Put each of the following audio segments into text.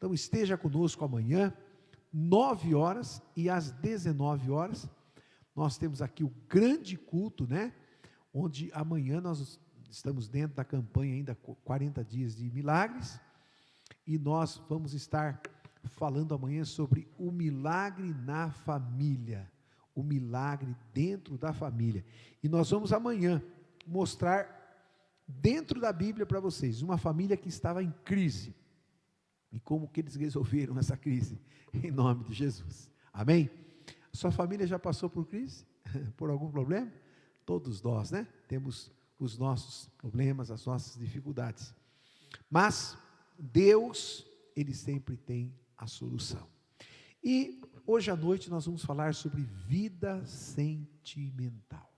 Então esteja conosco amanhã, 9 horas e às 19 horas, nós temos aqui o grande culto, né? Onde amanhã nós estamos dentro da campanha ainda 40 dias de milagres, e nós vamos estar falando amanhã sobre o milagre na família, o milagre dentro da família, e nós vamos amanhã mostrar dentro da Bíblia para vocês, uma família que estava em crise, e como que eles resolveram essa crise, em nome de Jesus, amém? Sua família já passou por crise? Por algum problema? Todos nós, né? Temos os nossos problemas, as nossas dificuldades, mas Deus, Ele sempre tem a solução. E hoje à noite nós vamos falar sobre vida sentimental.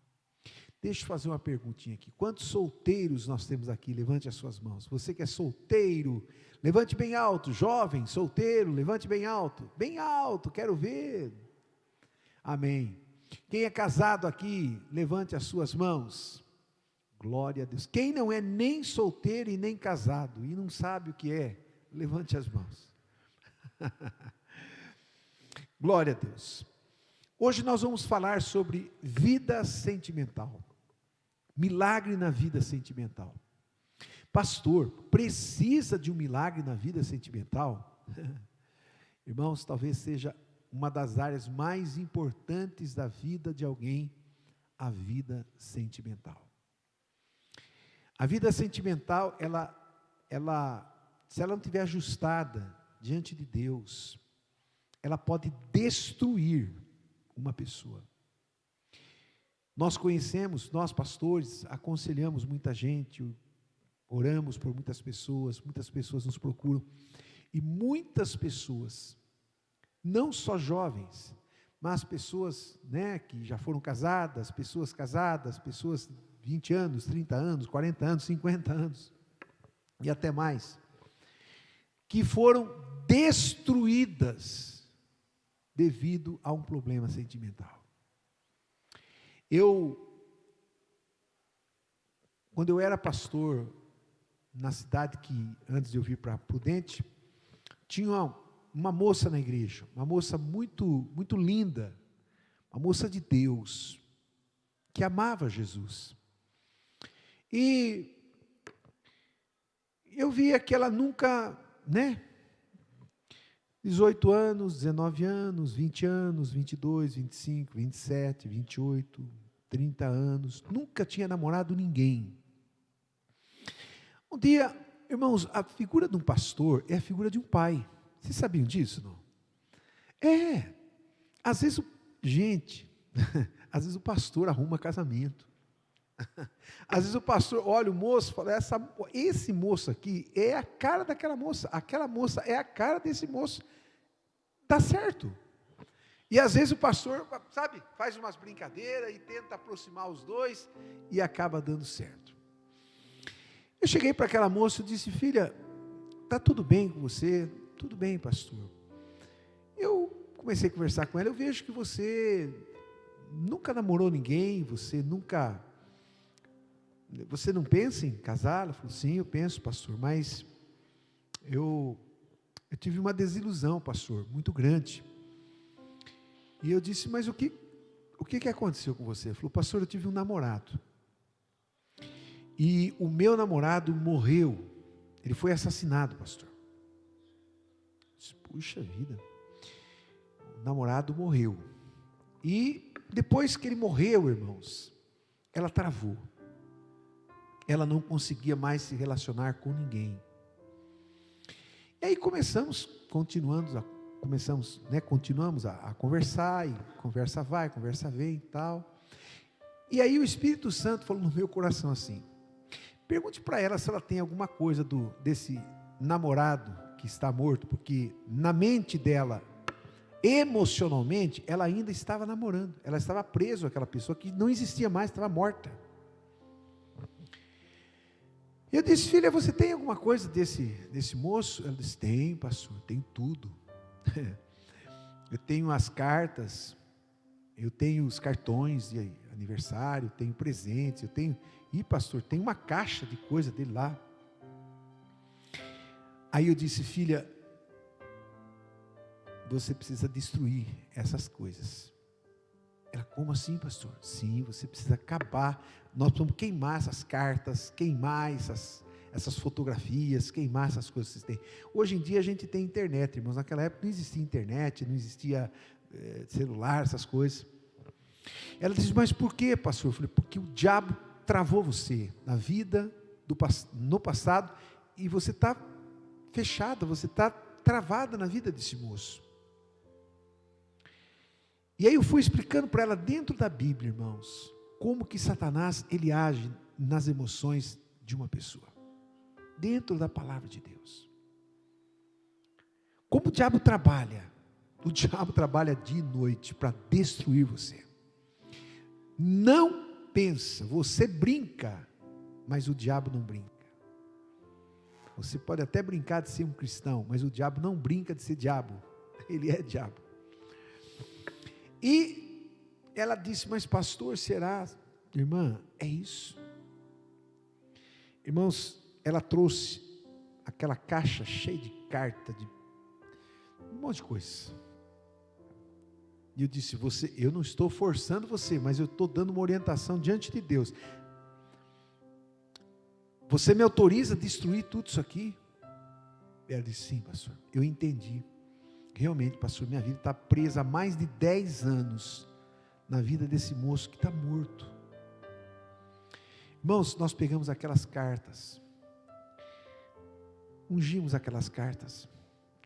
Deixa eu fazer uma perguntinha aqui. Quantos solteiros nós temos aqui? Levante as suas mãos. Você que é solteiro, levante bem alto. Jovem, solteiro, levante bem alto. Bem alto, quero ver. Amém. Quem é casado aqui, levante as suas mãos. Glória a Deus. Quem não é nem solteiro e nem casado, e não sabe o que é, levante as mãos. Glória a Deus. Hoje nós vamos falar sobre vida sentimental. Milagre na vida sentimental. Pastor, precisa de um milagre na vida sentimental? Irmãos, talvez seja uma das áreas mais importantes da vida de alguém, a vida sentimental. A vida sentimental, se ela não estiver ajustada diante de Deus, ela pode destruir uma pessoa. Nós conhecemos, nós pastores, aconselhamos muita gente, oramos por muitas pessoas nos procuram, e muitas pessoas, não só jovens, mas pessoas, né, que já foram casadas, pessoas 20 anos, 30 anos, 40 anos, 50 anos, e até mais, que foram destruídas devido a um problema sentimental. Quando eu era pastor, na cidade que, antes de eu vir para Prudente, tinha uma moça na igreja, uma moça muito, muito linda, uma moça de Deus, que amava Jesus, e eu via que ela nunca, 18 anos, 19 anos, 20 anos, 22, 25, 27, 28, 30 anos, nunca tinha namorado ninguém. Um dia, irmãos, a figura de um pastor é a figura de um pai. Vocês sabiam disso, não? Às vezes, às vezes o pastor arruma casamento. Às vezes o pastor olha o moço e fala, esse moço aqui é a cara daquela moça, aquela moça é a cara desse moço, dá certo. E às vezes o pastor, faz umas brincadeiras e tenta aproximar os dois e acaba dando certo. Eu cheguei para aquela moça e disse, filha, está tudo bem com você? Tudo bem, pastor. Eu comecei a conversar com ela, eu vejo que você nunca namorou ninguém, você não pensa em casar? Ela falou, sim, eu penso, pastor, mas eu tive uma desilusão, pastor, muito grande. E eu disse, mas o que aconteceu com você? Ele falou, pastor, eu tive um namorado, e o meu namorado morreu, ele foi assassinado, pastor. Eu disse, puxa vida, o namorado morreu, e depois que ele morreu, irmãos, ela travou, ela não conseguia mais se relacionar com ninguém. E aí continuamos a conversar, e conversa vai, conversa vem e tal. E aí o Espírito Santo falou no meu coração assim, pergunte para ela se ela tem alguma coisa desse namorado que está morto, porque na mente dela, emocionalmente, ela ainda estava namorando, ela estava presa àquela pessoa que não existia mais, estava morta. Eu disse, filha, você tem alguma coisa desse moço? Ela disse, tem, pastor, tem tudo. Eu tenho as cartas, eu tenho os cartões de aniversário, eu tenho presentes, pastor, tem uma caixa de coisa dele lá. Aí eu disse, filha, você precisa destruir essas coisas. Ela, como assim, pastor? Sim, você precisa acabar. Nós precisamos queimar essas cartas, queimar essas fotografias, queimar essas coisas que vocês têm. Hoje em dia a gente tem internet, irmãos. Naquela época não existia internet, não existia celular, essas coisas. Ela disse, mas por quê, pastor? Eu falei, porque o diabo travou você na vida, no passado, e você está fechada, você está travada na vida desse moço. E aí eu fui explicando para ela dentro da Bíblia, irmãos, como que Satanás, ele age nas emoções de uma pessoa. Dentro da palavra de Deus. Como o diabo trabalha? O diabo trabalha dia e noite para destruir você. Não pensa, você brinca, mas o diabo não brinca. Você pode até brincar de ser um cristão, mas o diabo não brinca de ser diabo. Ele é diabo. E ela disse, mas pastor, será? Irmã, é isso. Irmãos, ela trouxe aquela caixa cheia de carta, de um monte de coisa. E eu disse, eu não estou forçando você, mas eu estou dando uma orientação diante de Deus. Você me autoriza a destruir tudo isso aqui? Ela disse, sim, pastor, eu entendi. Realmente, pastor, minha vida está presa há mais de 10 anos na vida desse moço que está morto. Irmãos, nós pegamos aquelas cartas, ungimos aquelas cartas,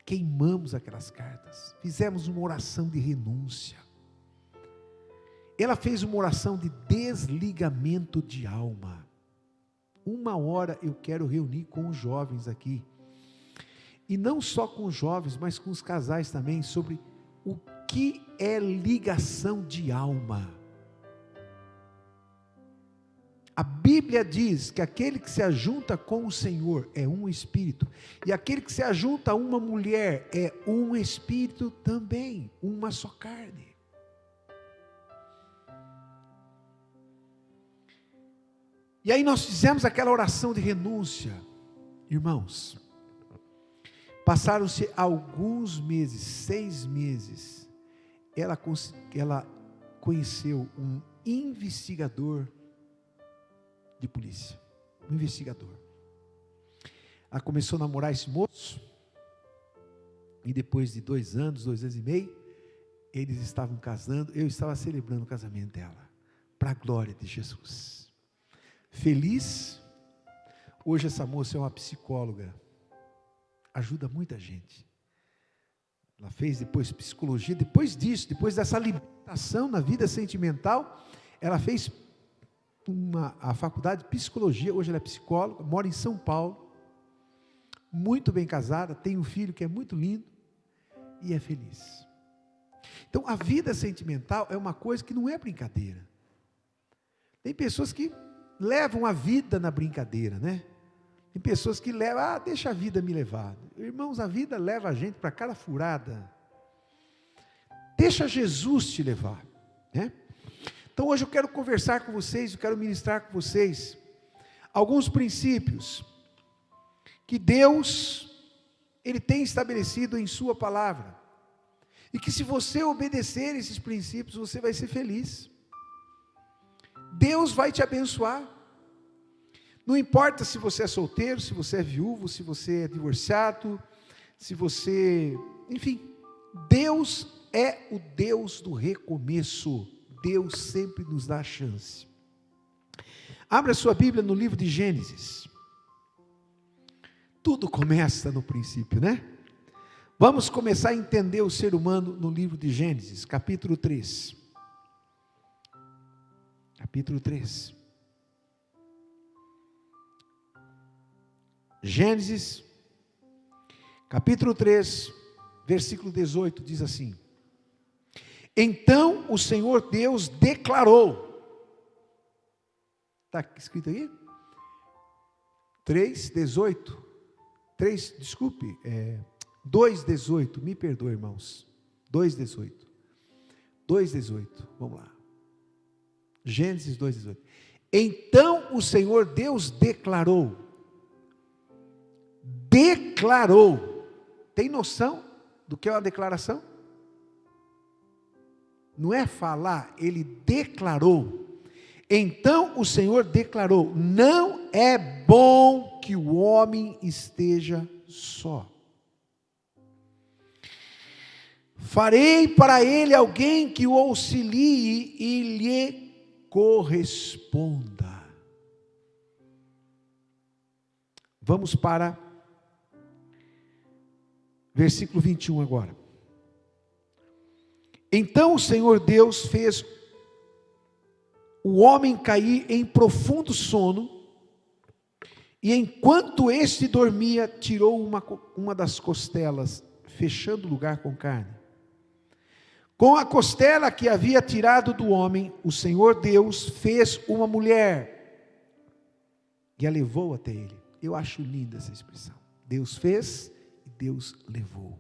queimamos aquelas cartas, fizemos uma oração de renúncia. Ela fez uma oração de desligamento de alma. 1 hora eu quero reunir com os jovens aqui, e não só com os jovens, mas com os casais também, sobre o que é ligação de alma. A Bíblia diz que aquele que se ajunta com o Senhor é um espírito, e aquele que se ajunta a uma mulher é um espírito também, uma só carne. E aí nós fizemos aquela oração de renúncia, irmãos. Passaram-se alguns meses, 6 meses, ela conheceu um investigador de polícia, um investigador. Ela começou a namorar esse moço, e depois de 2 anos, 2 anos e meio, eles estavam casando, eu estava celebrando o casamento dela, para a glória de Jesus. Feliz, hoje essa moça é uma psicóloga, ajuda muita gente. Ela fez depois psicologia, depois disso, depois dessa libertação na vida sentimental, ela fez a faculdade de psicologia, hoje ela é psicóloga, mora em São Paulo, muito bem casada, tem um filho que é muito lindo, e é feliz. Então a vida sentimental é uma coisa que não é brincadeira. Tem pessoas que levam a vida na brincadeira, né? Tem pessoas que levam, deixa a vida me levar. Irmãos, a vida leva a gente para cada furada. Deixa Jesus te levar, né? Então hoje eu quero conversar com vocês, eu quero ministrar com vocês alguns princípios que Deus, Ele tem estabelecido em sua palavra, e que se você obedecer esses princípios, você vai ser feliz. Deus vai te abençoar. Não importa se você é solteiro, se você é viúvo, se você é divorciado, se você... Enfim, Deus é o Deus do recomeço. Deus sempre nos dá a chance. Abra sua Bíblia no livro de Gênesis. Tudo começa no princípio, né? Vamos começar a entender o ser humano no livro de Gênesis, capítulo 3. Capítulo 3. Gênesis, capítulo 3, versículo 18, diz assim: Então o Senhor Deus declarou, está escrito aí? 3:18, 2:18, me perdoe, irmãos, 2:18, vamos lá, Gênesis 2:18, então o Senhor Deus declarou, tem noção do que é uma declaração? não é falar, ele declarou. Então o Senhor declarou: não é bom que o homem esteja só. Farei para ele alguém que o auxilie e lhe corresponda. Vamos para versículo 21 agora. Então o Senhor Deus fez o homem cair em profundo sono, e enquanto este dormia, tirou uma das costelas, fechando o lugar com carne. Com a costela que havia tirado do homem, o Senhor Deus fez uma mulher e a levou até ele. Eu acho linda essa expressão. Deus fez e Deus levou.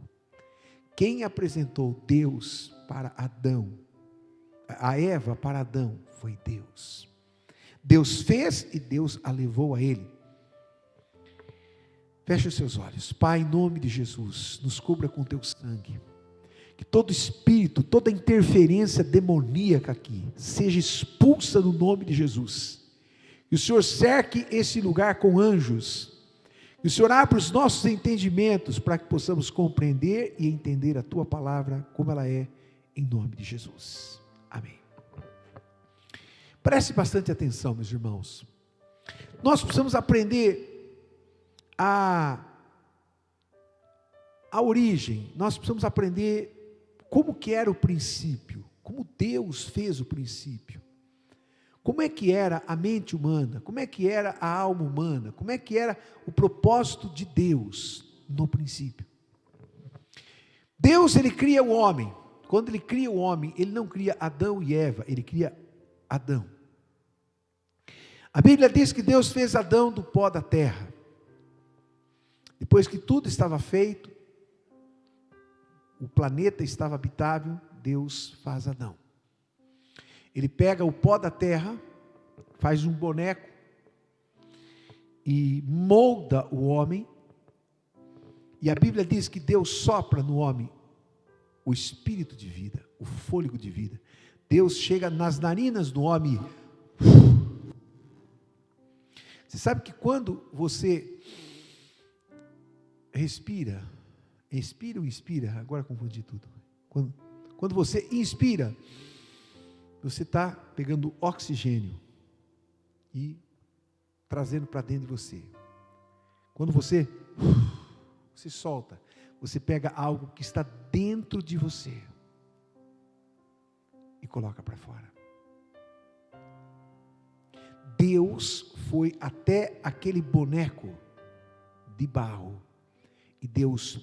Quem apresentou Deus para Adão, a Eva para Adão, foi Deus. Deus fez e Deus a levou a ele. Feche os seus olhos. Pai, em nome de Jesus, nos cubra com teu sangue. Que todo espírito, toda interferência demoníaca aqui, seja expulsa no nome de Jesus. E o Senhor cerque esse lugar com anjos. E o Senhor abra os nossos entendimentos para que possamos compreender e entender a tua palavra como ela é, em nome de Jesus. Amém. Preste bastante atenção, meus irmãos. Nós precisamos aprender a origem. Nós precisamos aprender como que era o princípio, como Deus fez o princípio. Como é que era a mente humana? Como é que era a alma humana? Como é que era o propósito de Deus no princípio? Deus, ele cria o homem. Quando ele cria o homem, ele não cria Adão e Eva, ele cria Adão. A Bíblia diz que Deus fez Adão do pó da terra. Depois que tudo estava feito, o planeta estava habitável, Deus faz Adão. Ele pega o pó da terra, faz um boneco e molda o homem. E a Bíblia diz que Deus sopra no homem o espírito de vida, o fôlego de vida. Deus chega nas narinas do homem. Você sabe que quando você respira, inspira ou inspira? Agora confundi tudo. Quando você inspira, você está pegando oxigênio e trazendo para dentro de você. Quando você solta, você pega algo que está dentro de você e coloca para fora. Deus foi até aquele boneco de barro e Deus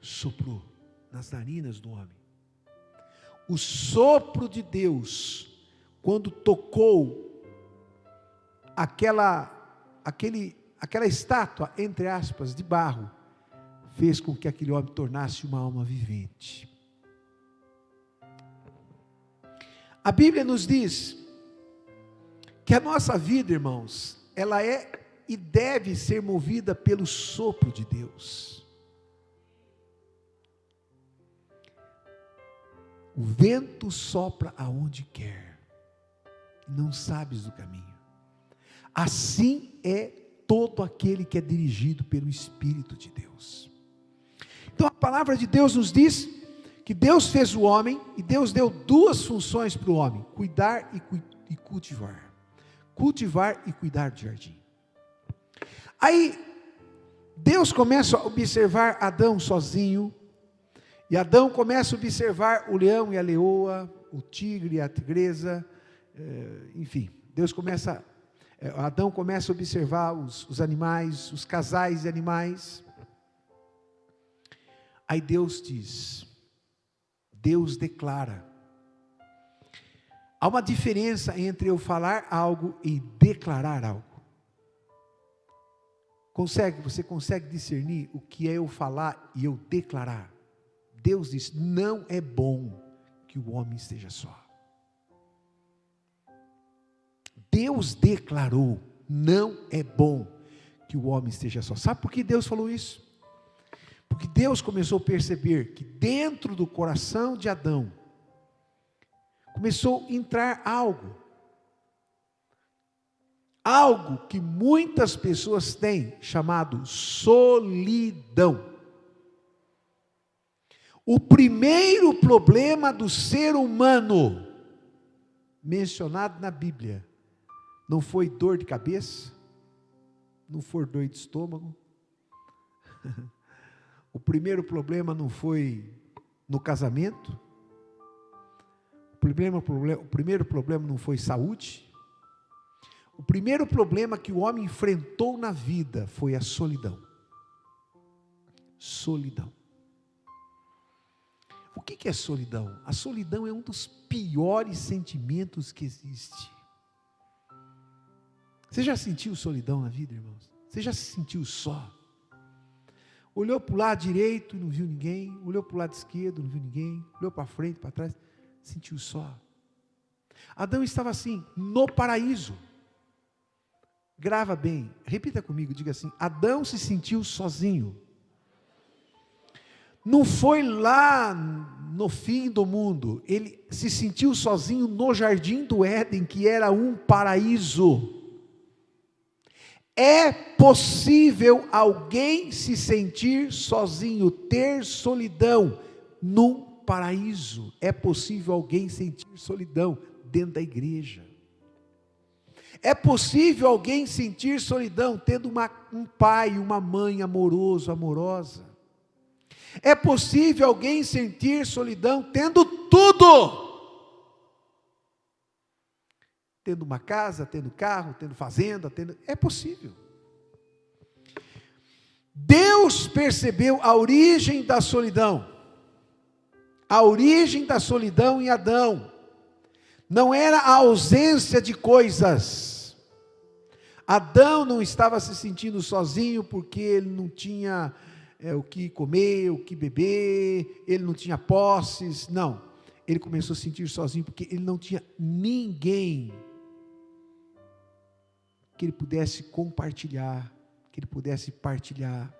soprou nas narinas do homem. O sopro de Deus, quando tocou aquela estátua, entre aspas, de barro, fez com que aquele homem tornasse uma alma vivente. A Bíblia nos diz que a nossa vida, irmãos, ela é e deve ser movida pelo sopro de Deus. O vento sopra aonde quer, não sabes do caminho. Assim é todo aquele que é dirigido pelo Espírito de Deus. Então a palavra de Deus nos diz que Deus fez o homem e Deus deu duas funções para o homem: cuidar e cultivar. Cultivar e cuidar do jardim. Aí Deus começa a observar Adão sozinho. E Adão começa a observar o leão e a leoa, o tigre e a tigresa, enfim, Adão começa a observar os animais, os casais de animais. Aí Deus declara. Há uma diferença entre eu falar algo e declarar algo. Você consegue discernir o que é eu falar e eu declarar? Deus diz: não é bom que o homem esteja só. Deus declarou: não é bom que o homem esteja só. Sabe por que Deus falou isso? Porque Deus começou a perceber que dentro do coração de Adão começou a entrar algo que muitas pessoas têm, chamado solidão. O primeiro problema do ser humano, mencionado na Bíblia, não foi dor de cabeça, não foi dor de estômago, o primeiro problema não foi no casamento, o primeiro problema não foi saúde, o primeiro problema que o homem enfrentou na vida foi a solidão. Solidão. O que é solidão? A solidão é um dos piores sentimentos que existe. Você já sentiu solidão na vida, irmãos? Você já se sentiu só? Olhou para o lado direito e não viu ninguém, olhou para o lado esquerdo, não viu ninguém, olhou para frente, para trás, sentiu só. Adão estava assim, no paraíso. Grava bem, repita comigo, diga assim: Adão se sentiu sozinho. Não foi lá no fim do mundo, ele se sentiu sozinho no jardim do Éden, que era um paraíso. É possível alguém se sentir sozinho, ter solidão num paraíso. É possível alguém sentir solidão dentro da igreja. É possível alguém sentir solidão tendo um pai, uma mãe amoroso, amorosa. É possível alguém sentir solidão tendo tudo. Tendo uma casa, tendo carro, tendo fazenda, é possível. Deus percebeu a origem da solidão. A origem da solidão em Adão não era a ausência de coisas. Adão não estava se sentindo sozinho porque ele não tinha o que comer, o que beber, ele não tinha posses, não. Ele começou a se sentir sozinho porque ele não tinha ninguém que ele pudesse compartilhar, que ele pudesse partilhar.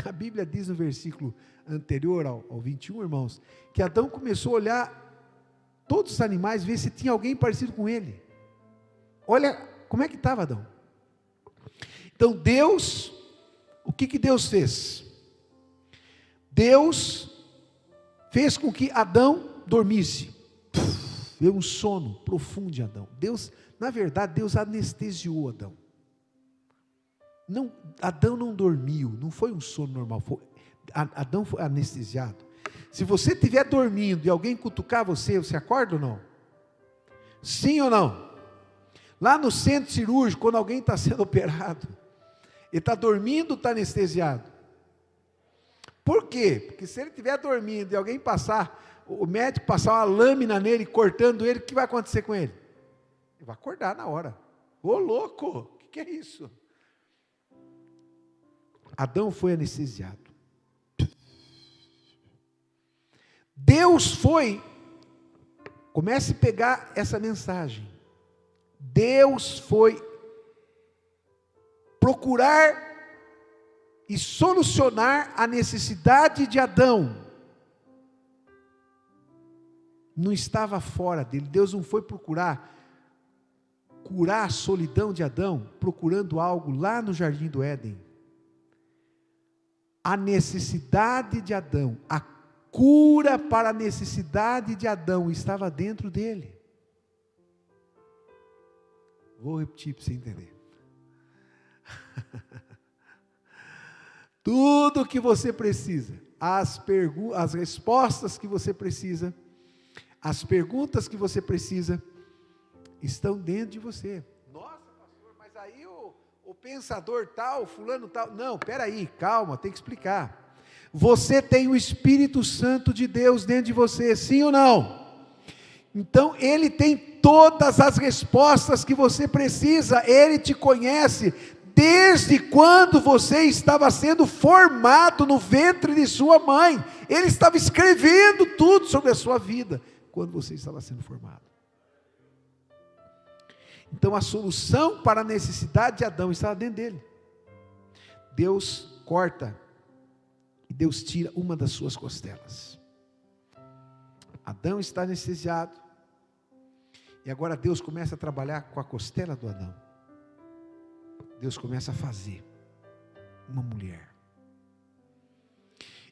A Bíblia diz no versículo anterior ao 21, irmãos, que Adão começou a olhar todos os animais, ver se tinha alguém parecido com ele. Olha como é que estava Adão. Então Deus, o que Deus fez? Deus fez com que Adão dormisse. Veio um sono profundo de Adão. Na verdade, Deus anestesiou Adão. Adão não dormiu, não foi um sono normal. Adão foi anestesiado. Se você estiver dormindo e alguém cutucar você acorda ou não? Sim ou não? Lá no centro cirúrgico, quando alguém está sendo operado, ele está dormindo ou está anestesiado? Por quê? Porque se ele estiver dormindo e alguém o médico passar uma lâmina nele, cortando ele, o que vai acontecer com ele? Ele vai acordar na hora. Ô louco, o que é isso? Adão foi anestesiado. Deus comece a pegar essa mensagem. Deus foi procurar e solucionar a necessidade de Adão. Não estava fora dele. Deus não foi curar a solidão de Adão, procurando algo lá no jardim do Éden. A necessidade de Adão, a cura para a necessidade de Adão estava dentro dele. Vou repetir para você entender. Tudo que você precisa, as respostas que você precisa, as perguntas que você precisa, estão dentro de você. Nossa, pastor, mas aí o pensador tal, fulano tal, não, peraí, calma, tem que explicar. Você tem o Espírito Santo de Deus dentro de você, sim ou não? Então ele tem todas as respostas que você precisa, ele te conhece, desde quando você estava sendo formado no ventre de sua mãe, ele estava escrevendo tudo sobre a sua vida, quando você estava sendo formado. Então a solução para a necessidade de Adão estava dentro dele. Deus corta e Deus tira uma das suas costelas. Adão está anestesiado, e agora Deus começa a trabalhar com a costela do Adão. Deus começa a fazer uma mulher.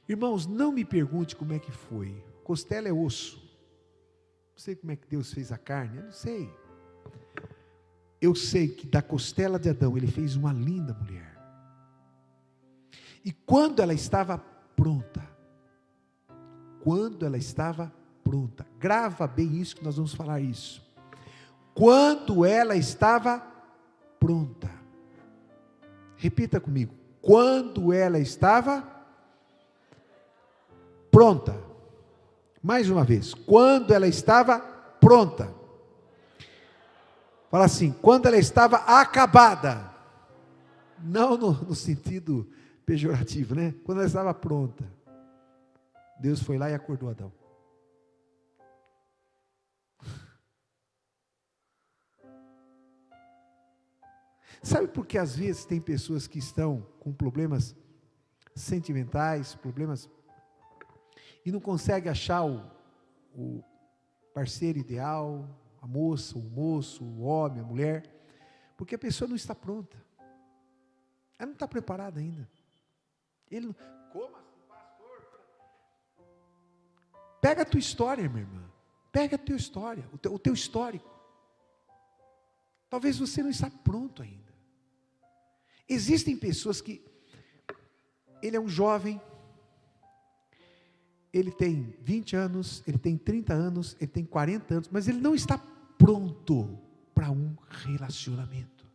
Irmãos, não me pergunte como é que foi. Costela é osso. Não sei como é que Deus fez a carne, eu não sei. Eu sei que da costela de Adão ele fez uma linda mulher. E quando ela estava pronta, grava bem isso que nós vamos falar isso. Quando ela estava pronta, repita comigo, quando ela estava pronta, mais uma vez, quando ela estava pronta, fala assim, quando ela estava acabada, não no sentido pejorativo, né? Quando ela estava pronta, Deus foi lá e acordou Adão. Sabe por que às vezes tem pessoas que estão com problemas sentimentais, e não conseguem achar o parceiro ideal, a moça, o moço, o homem, a mulher, porque a pessoa não está pronta, ela não está preparada ainda. Ele não, como assim, pastor? Pega a tua história, minha irmã, pega a tua história, o teu histórico. Talvez você não está pronto ainda. Existem pessoas que, ele é um jovem, ele tem 20 anos, ele tem 30 anos, ele tem 40 anos, mas ele não está pronto para um relacionamento.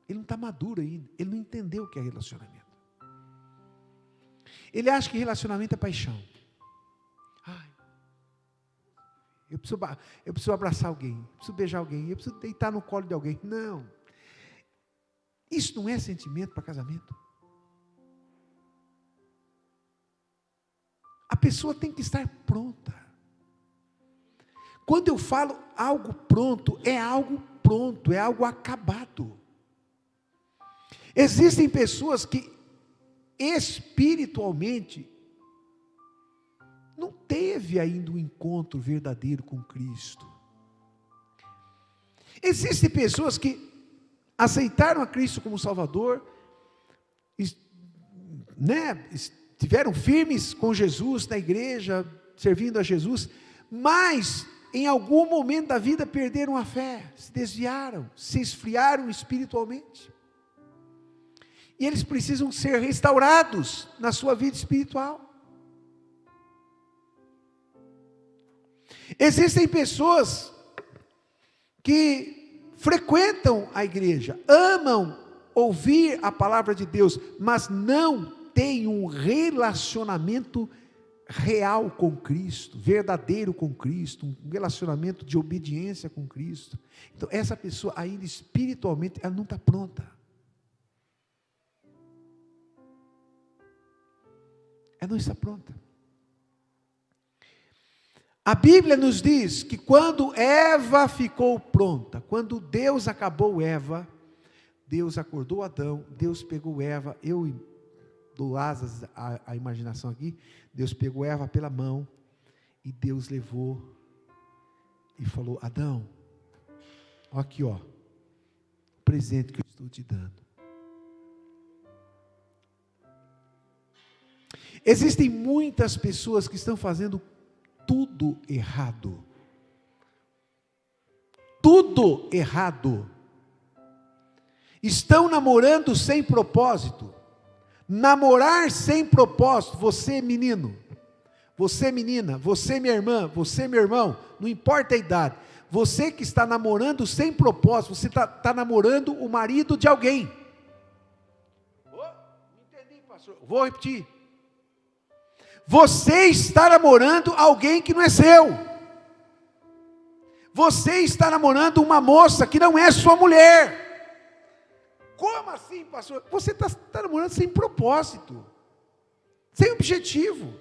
Ele não está maduro ainda, ele não entendeu o que é relacionamento. Ele acha que relacionamento é paixão. Ai, eu preciso abraçar alguém, eu preciso beijar alguém, eu preciso deitar no colo de alguém. Não, isso não é sentimento para casamento. A pessoa tem que estar pronta. Quando eu falo algo pronto, é algo acabado. Existem pessoas que espiritualmente não teve ainda um encontro verdadeiro com Cristo. Existem pessoas que aceitaram a Cristo como Salvador, estiveram firmes com Jesus na igreja, servindo a Jesus, mas em algum momento da vida perderam a fé, se desviaram, se esfriaram espiritualmente. E eles precisam ser restaurados na sua vida espiritual. Existem pessoas que frequentam a igreja, amam ouvir a palavra de Deus, mas não têm um relacionamento real com Cristo, verdadeiro com Cristo, um relacionamento de obediência com Cristo. Então essa pessoa ainda espiritualmente, ela não está pronta. Ela não está pronta. A Bíblia nos diz que quando Eva ficou pronta, quando Deus acabou Eva, Deus acordou Adão, Deus pegou Eva, eu dou asas à imaginação aqui, Deus pegou Eva pela mão, e Deus levou, e falou, Adão, aqui ó, o presente que eu estou te dando. Existem muitas pessoas que estão fazendo tudo errado. Tudo errado. Estão namorando sem propósito. Namorar sem propósito. Você menino, você menina, você minha irmã, você meu irmão, não importa a idade. Você que está namorando sem propósito, você está namorando o marido de alguém. Não entendi, pastor. Vou repetir. Você está namorando alguém que não é seu. Você está namorando uma moça que não é sua mulher. Como assim, pastor? Você está namorando sem propósito, sem objetivo.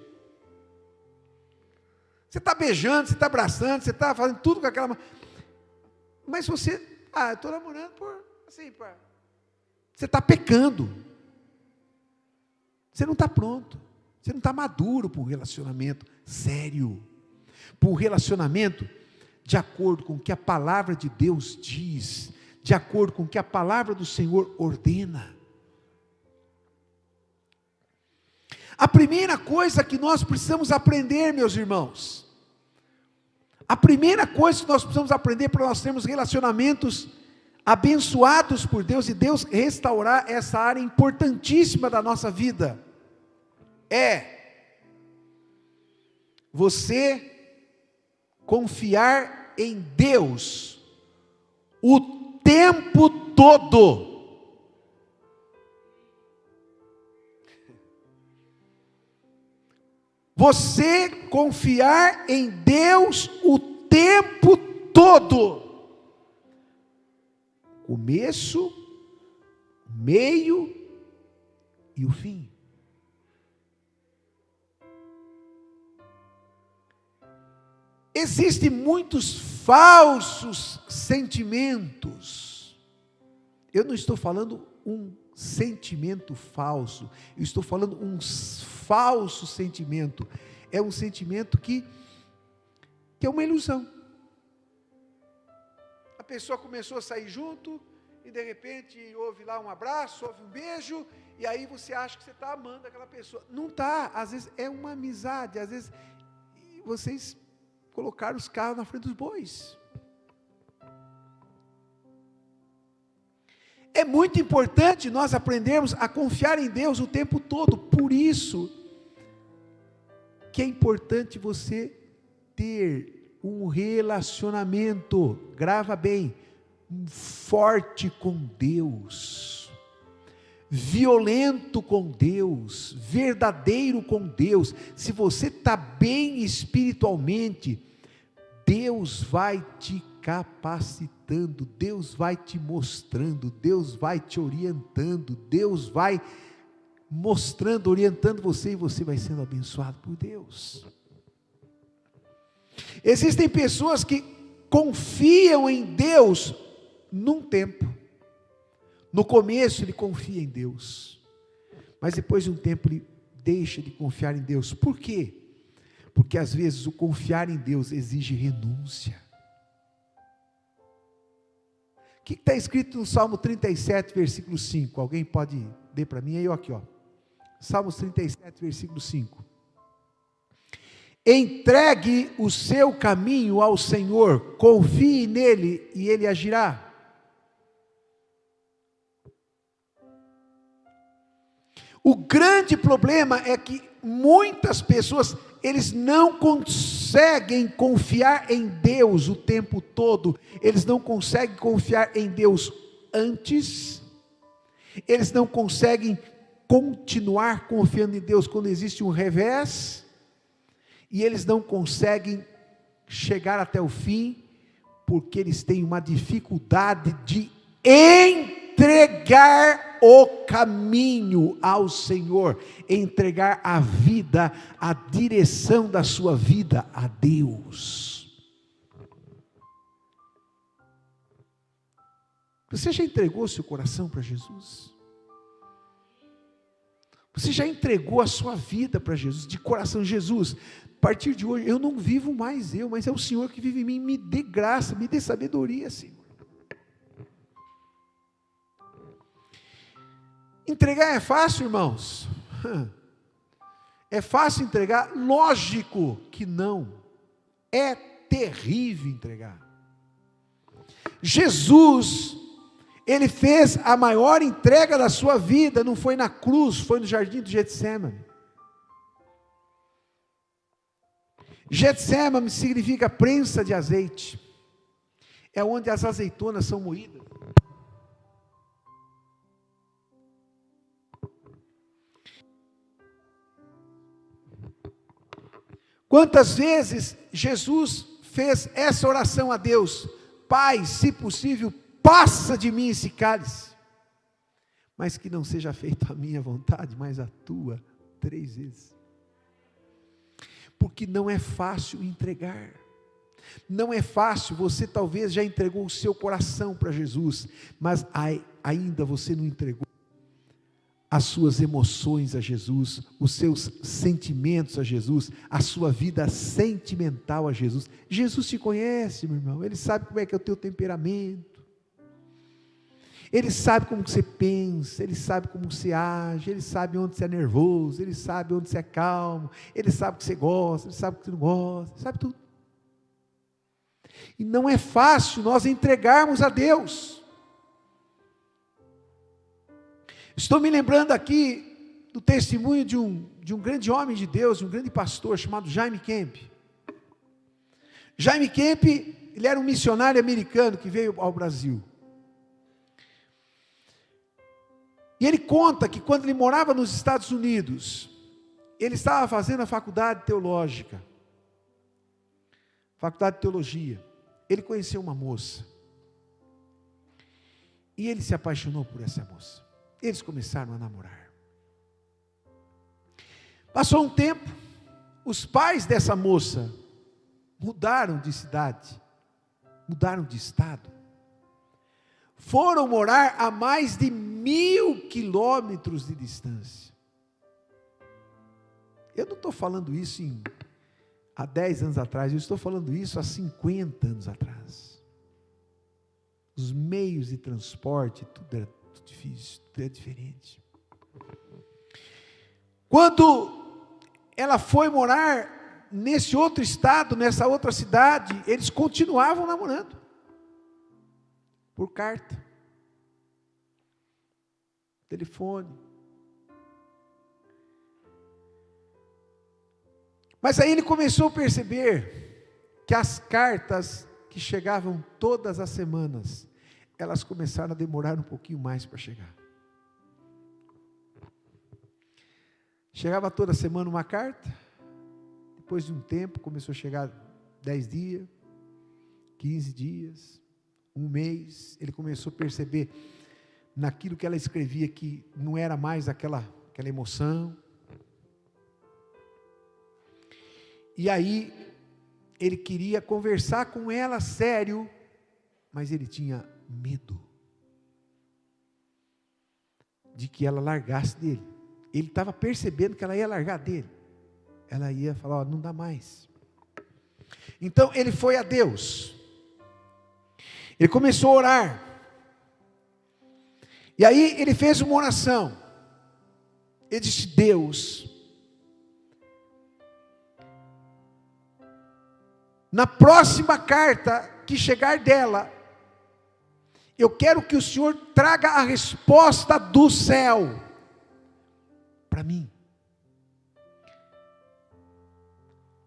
Você está beijando, você está abraçando, você está fazendo tudo com aquela... Mas você... eu estou namorando por... assim, você está pecando. Você não está pronto. Você não está maduro para um relacionamento sério, para um relacionamento de acordo com o que a palavra de Deus diz, de acordo com o que a palavra do Senhor ordena. A primeira coisa que nós precisamos aprender, meus irmãos, a primeira coisa que nós precisamos aprender para nós termos relacionamentos abençoados por Deus e Deus restaurar essa área importantíssima da nossa vida, é você confiar em Deus o tempo todo. Você confiar em Deus o tempo todo. Começo, meio e o fim. Existem muitos falsos sentimentos. Eu não estou falando um sentimento falso, eu estou falando um falso sentimento. É um sentimento que é uma ilusão. A pessoa começou a sair junto, e de repente houve lá um abraço, houve um beijo, e aí você acha que você está amando aquela pessoa. Não está, às vezes é uma amizade, às vezes vocês colocaram os carros na frente dos bois. É muito importante nós aprendermos a confiar em Deus o tempo todo. Por isso que é importante você ter um relacionamento, grava bem, forte com Deus, violento com Deus, verdadeiro com Deus. Se você está bem espiritualmente, Deus vai te capacitando, Deus vai te mostrando, Deus vai te orientando, Deus vai mostrando, orientando você, e você vai sendo abençoado por Deus. Existem pessoas que confiam em Deus num tempo. No começo ele confia em Deus, mas depois de um tempo ele deixa de confiar em Deus. Por quê? Porque às vezes o confiar em Deus exige renúncia. O que está escrito no Salmo 37, versículo 5? Alguém pode ler para mim? Aí, aqui, ó. Salmos 37, versículo 5. Entregue o seu caminho ao Senhor, confie nele e ele agirá. O grande problema é que muitas pessoas, eles não conseguem confiar em Deus o tempo todo. Eles não conseguem confiar em Deus antes. Eles não conseguem continuar confiando em Deus quando existe um revés. E eles não conseguem chegar até o fim, porque eles têm uma dificuldade de entregar o caminho ao Senhor, entregar a vida, a direção da sua vida a Deus. Você já entregou seu coração para Jesus? Você já entregou a sua vida para Jesus, de coração? Jesus, a partir de hoje, eu não vivo mais eu, mas é o Senhor que vive em mim. Me dê graça, me dê sabedoria, Senhor. Entregar é fácil, irmãos? É fácil entregar? Lógico que não. É terrível entregar. Jesus, ele fez a maior entrega da sua vida, não foi na cruz, foi no jardim do Getsêmani. Getsêmani significa prensa de azeite. É onde as azeitonas são moídas. Quantas vezes Jesus fez essa oração a Deus? Pai, se possível, passa de mim esse cálice, mas que não seja feita a minha vontade, mas a tua. 3 vezes. Porque não é fácil entregar. Não é fácil. Você talvez já entregou o seu coração para Jesus, mas ainda você não entregou as suas emoções a Jesus, os seus sentimentos a Jesus, a sua vida sentimental a Jesus. Jesus te conhece, meu irmão, Ele sabe como é que é o teu temperamento, Ele sabe como que você pensa, Ele sabe como você age, Ele sabe onde você é nervoso, Ele sabe onde você é calmo, Ele sabe o que você gosta, Ele sabe o que você não gosta, Ele sabe tudo. E não é fácil nós entregarmos a Deus. Estou me lembrando aqui do testemunho de um grande homem de Deus, de um grande pastor chamado Jaime Kemp. Jaime Kemp, ele era um missionário americano que veio ao Brasil. E ele conta que quando ele morava nos Estados Unidos, ele estava fazendo a faculdade teológica, faculdade de teologia. Ele conheceu uma moça. E ele se apaixonou por essa moça. Eles começaram a namorar. Passou um tempo, os pais dessa moça mudaram de cidade, mudaram de estado, foram morar a mais de 1.000 quilômetros de distância. Eu não estou falando isso há 10 anos atrás, eu estou falando isso há 50 anos atrás. Os meios de transporte, tudo era difícil, tudo é diferente. Quando ela foi morar nesse outro estado, nessa outra cidade, eles continuavam namorando, por carta, telefone. Mas aí ele começou a perceber que as cartas que chegavam todas as semanas, elas começaram a demorar um pouquinho mais para chegar. Chegava toda semana uma carta, depois de um tempo começou a chegar 10 dias, 15 dias, um mês. Ele começou a perceber naquilo que ela escrevia que não era mais aquela emoção. E aí ele queria conversar com ela sério, mas ele tinha medo de que ela largasse dele. Ele estava percebendo que ela ia largar dele. Ela ia falar, não dá mais. Então ele foi a Deus. Ele começou a orar. E aí ele fez uma oração. Ele disse, Deus, na próxima carta que chegar dela, eu quero que o Senhor traga a resposta do céu para mim.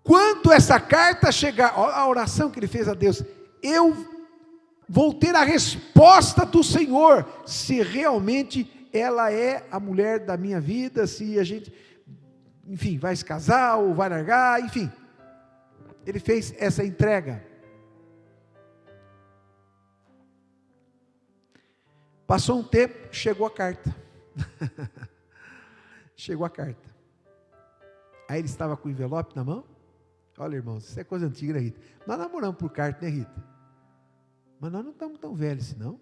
Quando essa carta chegar, olha a oração que ele fez a Deus, eu vou ter a resposta do Senhor, se realmente ela é a mulher da minha vida, se a gente, enfim, vai se casar ou vai largar, enfim. Ele fez essa entrega. Passou um tempo, chegou a carta. Chegou a carta. Aí ele estava com o envelope na mão. Olha, irmãos, isso é coisa antiga, né, Rita? Nós namoramos por carta, né, Rita? Mas nós não estamos tão velhos assim, não.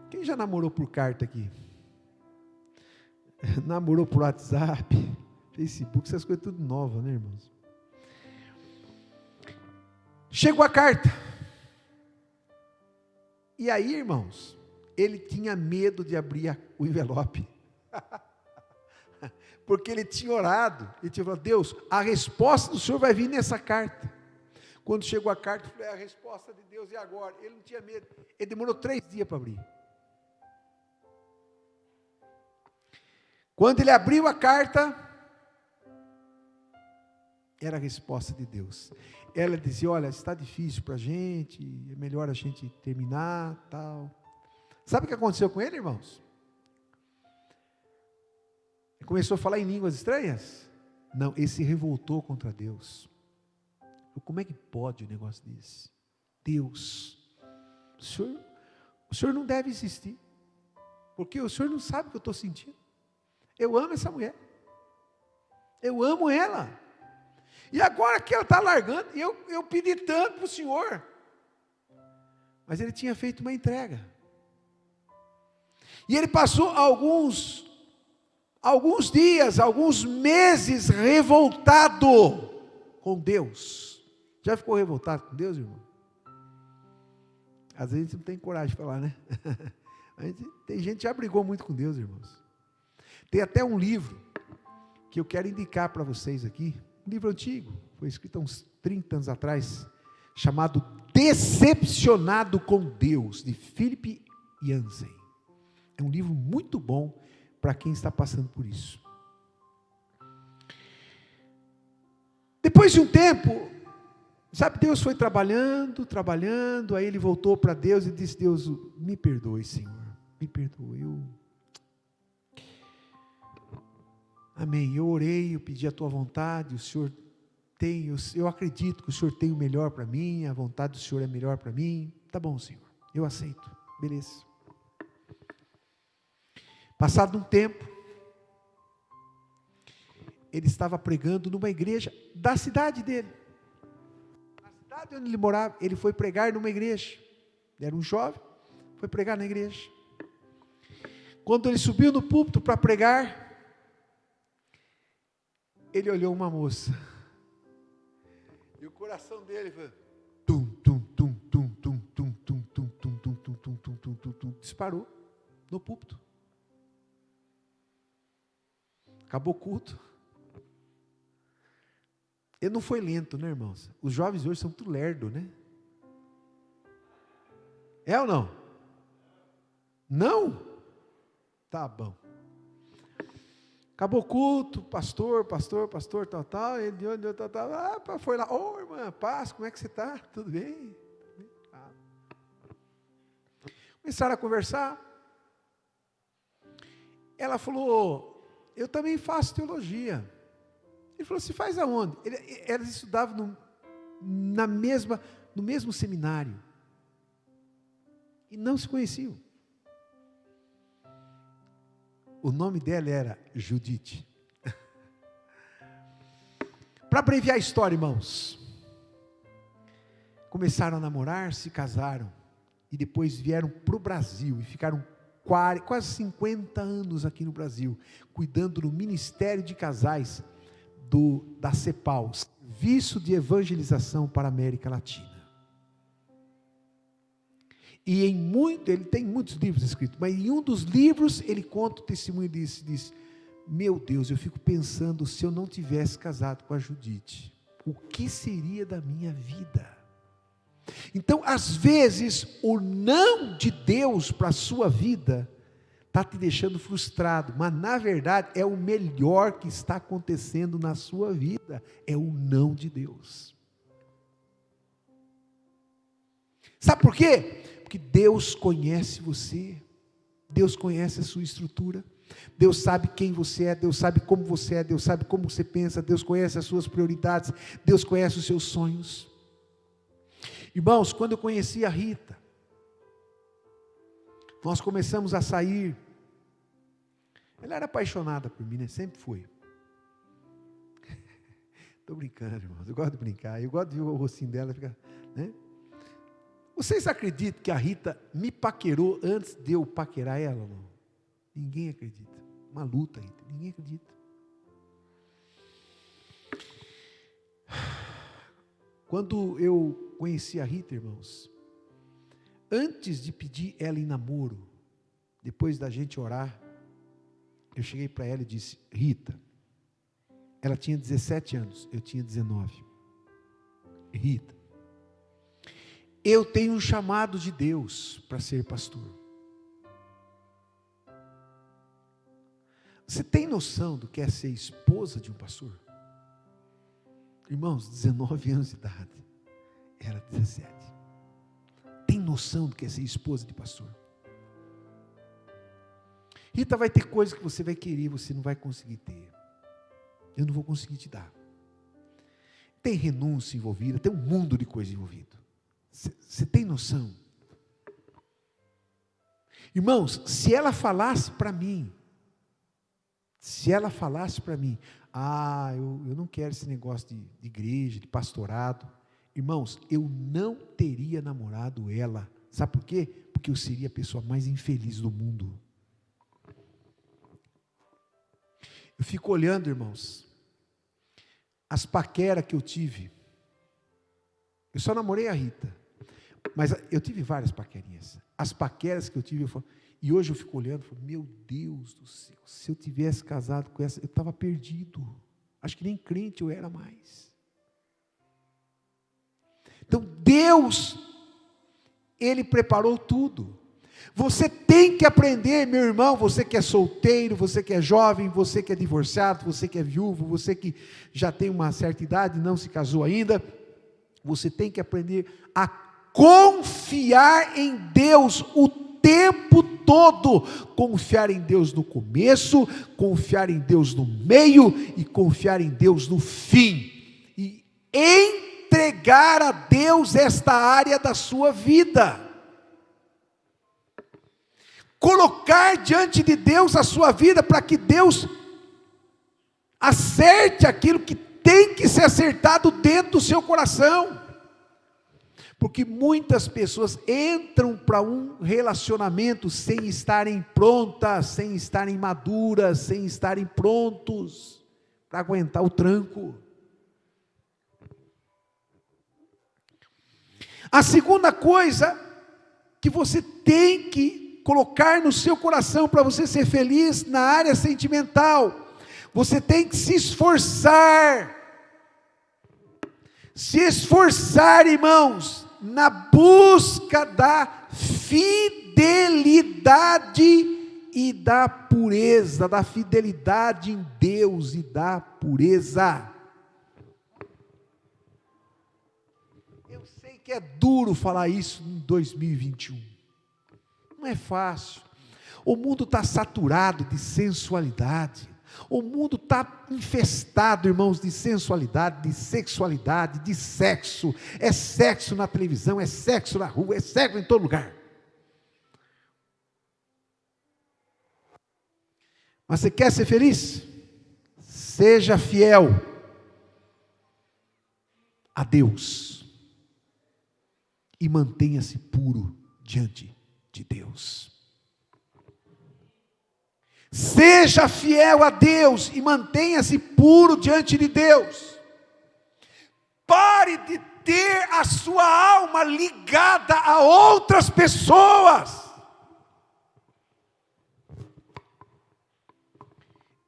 Quem já namorou por carta aqui? Namorou por WhatsApp, Facebook, essas coisas tudo novas, né, irmãos? Chegou a carta. E aí, irmãos, ele tinha medo de abrir o envelope. Porque ele tinha orado, ele tinha falado, Deus, a resposta do Senhor vai vir nessa carta. Quando chegou a carta, eu falei, a resposta de Deus, e agora? Ele não tinha medo, ele demorou 3 dias para abrir. Quando ele abriu a carta, era a resposta de Deus. Ela dizia, olha, está difícil para a gente, é melhor a gente terminar, tal. Sabe o que aconteceu com ele, irmãos? Ele começou a falar em línguas estranhas? Não, ele se revoltou contra Deus. Como é que pode um negócio desse? Deus, o Senhor não deve existir, porque o Senhor não sabe o que eu estou sentindo. Eu amo essa mulher, eu amo ela, e agora que ela está largando, eu pedi tanto para o Senhor, mas ele tinha feito uma entrega. E ele passou alguns dias, alguns meses revoltado com Deus. Já ficou revoltado com Deus, irmão? Às vezes a gente não tem coragem de falar, né? Tem gente que já brigou muito com Deus, irmãos. Tem até um livro que eu quero indicar para vocês aqui, um livro antigo, foi escrito há uns 30 anos atrás, chamado Decepcionado com Deus, de Philip Yancey. É um livro muito bom para quem está passando por isso. Depois de um tempo, sabe, Deus foi trabalhando, aí ele voltou para Deus e disse: Deus, me perdoe, Senhor, me perdoe, amém, eu orei, eu pedi a tua vontade, o Senhor tem, eu acredito que o Senhor tem o melhor para mim, a vontade do Senhor é melhor para mim, tá bom, Senhor, eu aceito, beleza. Passado um tempo, ele estava pregando numa igreja da cidade dele, na cidade onde ele morava. Ele foi pregar numa igreja, ele era um jovem, foi pregar na igreja. Quando ele subiu no púlpito para pregar, ele olhou uma moça, e o coração dele foi tum, tum, tum, tum, tum, tum, tum, tum, tum, tum, tum, tum, tum, tum, tum, tum, disparou no púlpito. Acabou o culto. Ele não foi lento, né, irmãos? Os jovens hoje são tudo lerdo, né? É ou não? Não? Tá bom. Acabou o culto, pastor, tal, ele olhou, tal, foi lá, ô irmã, paz, como é que você está? Tudo bem? Começaram a conversar. Ela falou: eu também faço teologia. Ele falou: você faz aonde? Elas estudavam no mesmo seminário. E não se conheciam. O nome dela era Judite. Para abreviar a história, irmãos, começaram a namorar, se casaram, e depois vieram para o Brasil, e ficaram quase 50 anos aqui no Brasil, cuidando do Ministério de Casais da CEPAL, Serviço de Evangelização para a América Latina. E ele tem muitos livros escritos, mas em um dos livros ele conta o testemunho e diz: meu Deus, eu fico pensando, se eu não tivesse casado com a Judite, o que seria da minha vida? Então, às vezes, o não de Deus para a sua vida está te deixando frustrado, mas na verdade é o melhor que está acontecendo na sua vida, é o não de Deus. Sabe por quê? Porque Deus conhece você, Deus conhece a sua estrutura, Deus sabe quem você é, Deus sabe como você é, Deus sabe como você pensa, Deus conhece as suas prioridades, Deus conhece os seus sonhos. Irmãos, quando eu conheci a Rita, nós começamos a sair. Ela era apaixonada por mim, né? Sempre foi. Estou brincando, irmãos. Eu gosto de brincar. Eu gosto de ver o rostinho dela ficar, né? Vocês acreditam que a Rita me paquerou antes de eu paquerar ela? Não? Ninguém acredita. Uma luta, Rita. Ninguém acredita. Quando eu conheci a Rita, irmãos, antes de pedir ela em namoro, depois da gente orar, eu cheguei para ela e disse: Rita, ela tinha 17 anos, eu tinha 19. Rita, eu tenho um chamado de Deus para ser pastor. Você tem noção do que é ser esposa de um pastor? Irmãos, 19 anos de idade, ela 17. Tem noção do que é ser esposa de pastor? Rita, vai ter coisas que você vai querer e você não vai conseguir ter. Eu não vou conseguir te dar. Tem renúncia envolvida, tem um mundo de coisa envolvido. Você tem noção? Irmãos, se ela falasse para mim, eu não quero esse negócio de igreja, de pastorado. Irmãos, eu não teria namorado ela. Sabe por quê? Porque eu seria a pessoa mais infeliz do mundo. Eu fico olhando, irmãos, as paqueras que eu tive. Eu só namorei a Rita, mas eu tive várias paquerinhas. As paqueras que eu tive, e hoje eu fico olhando, meu Deus do céu, se eu tivesse casado com essa, eu estava perdido. Acho que nem crente eu era mais. Então Deus, Ele preparou tudo. Você tem que aprender, meu irmão, você que é solteiro, você que é jovem, você que é divorciado, você que é viúvo, você que já tem uma certa idade e não se casou ainda, você tem que aprender a confiar em Deus o tempo todo. Confiar em Deus no começo, confiar em Deus no meio e confiar em Deus no fim. E entregar a Deus esta área da sua vida. Colocar diante de Deus a sua vida para que Deus acerte aquilo que tem que ser acertado dentro do seu coração. Porque muitas pessoas entram para um relacionamento sem estarem prontas, sem estarem maduras, sem estarem prontos para aguentar o tranco. A segunda coisa que você tem que colocar no seu coração para você ser feliz na área sentimental, você tem que se esforçar, irmãos, na busca da fidelidade e da pureza, da fidelidade em Deus e da pureza. Eu sei que é duro falar isso em 2021, não é fácil. O mundo está saturado de sensualidade. O mundo está infestado, irmãos, de sensualidade, de sexualidade, de sexo. É sexo na televisão, é sexo na rua, é sexo em todo lugar. Mas você quer ser feliz? Seja fiel a Deus e mantenha-se puro diante de Deus. Seja fiel a Deus e mantenha-se puro diante de Deus. Pare de ter a sua alma ligada a outras pessoas.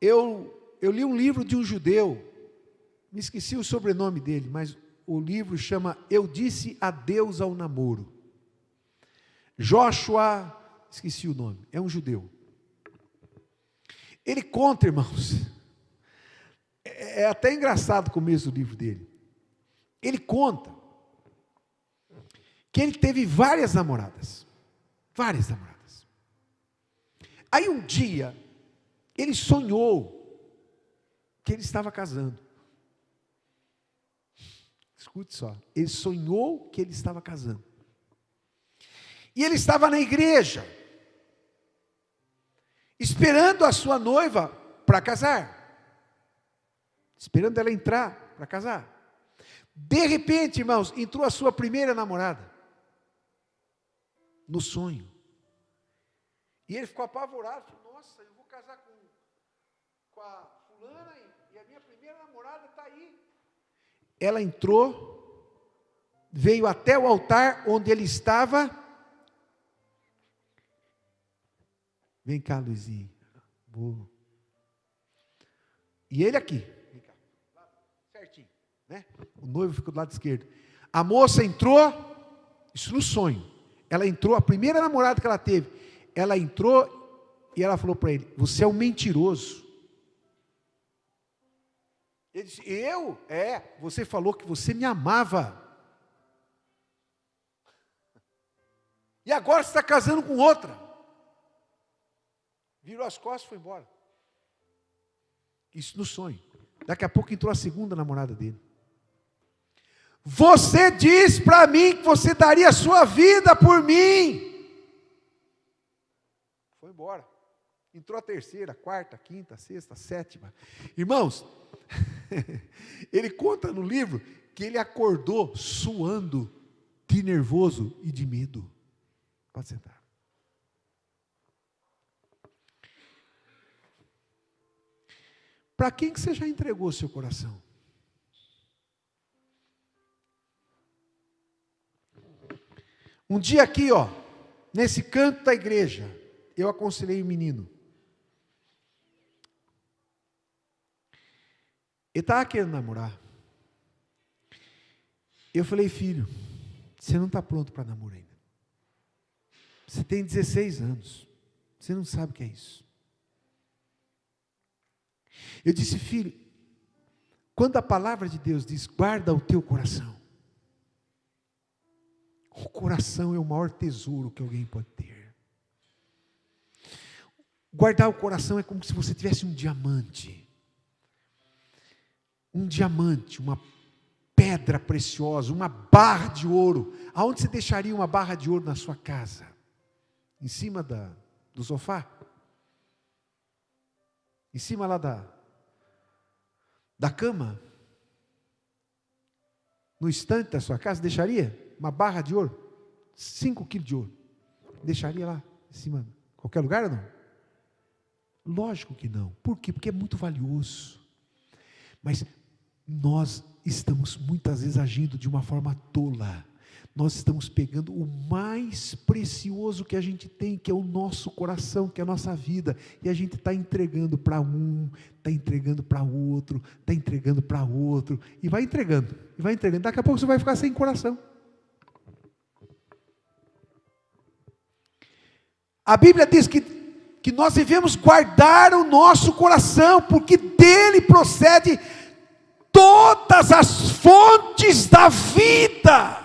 Eu li um livro de um judeu, me esqueci o sobrenome dele, mas o livro chama Eu Disse Adeus ao Namoro. Joshua, esqueci o nome, é um judeu. Ele conta, irmãos, é até engraçado o começo do livro dele. Ele conta que ele teve várias namoradas. Aí um dia, ele sonhou que ele estava casando. Escute só, ele sonhou que ele estava casando. E ele estava na igreja, esperando a sua noiva para casar, esperando ela entrar para casar. De repente, irmãos, entrou a sua primeira namorada, no sonho, e ele ficou apavorado, falou, nossa, eu vou casar com a fulana, e a minha primeira namorada está aí. Ela entrou, veio até o altar onde ele estava. Vem cá, Luizinho. E ele aqui. Vem cá. Certinho. Né? O noivo ficou do lado esquerdo. A moça entrou, isso no sonho. Ela entrou, a primeira namorada que ela teve. Ela entrou e ela falou para ele, você é um mentiroso. Ele disse, eu? Você falou que você me amava. E agora você está casando com outra. Virou as costas e foi embora. Isso no sonho. Daqui a pouco entrou a segunda namorada dele. Você disse para mim que você daria a sua vida por mim. Foi embora. Entrou a terceira, quarta, quinta, sexta, sétima. Irmãos, ele conta no livro que ele acordou suando de nervoso e de medo. Pode sentar. Para quem que você já entregou o seu coração? Um dia aqui, nesse canto da igreja, eu aconselhei um menino. Ele estava querendo namorar. Eu falei, filho, você não está pronto para namoro ainda. Você tem 16 anos. Você não sabe o que é isso. Eu disse, filho, quando a palavra de Deus diz, guarda o teu coração. O coração é o maior tesouro que alguém pode ter. Guardar o coração é como se você tivesse um diamante. Um diamante, uma pedra preciosa, uma barra de ouro. Aonde você deixaria uma barra de ouro na sua casa? Em cima do sofá? Em cima lá da cama? No estante da sua casa, deixaria uma barra de ouro? 5 quilos de ouro. Deixaria lá, em cima, qualquer lugar ou não? Lógico que não. Por quê? Porque é muito valioso. Mas nós estamos muitas vezes agindo de uma forma tola. Nós estamos pegando o mais precioso que a gente tem, que é o nosso coração, que é a nossa vida, e a gente está entregando para um, está entregando para outro, está entregando para outro, e vai entregando. Daqui a pouco você vai ficar sem coração. A Bíblia diz que nós devemos guardar o nosso coração, porque dele procede todas as fontes da vida.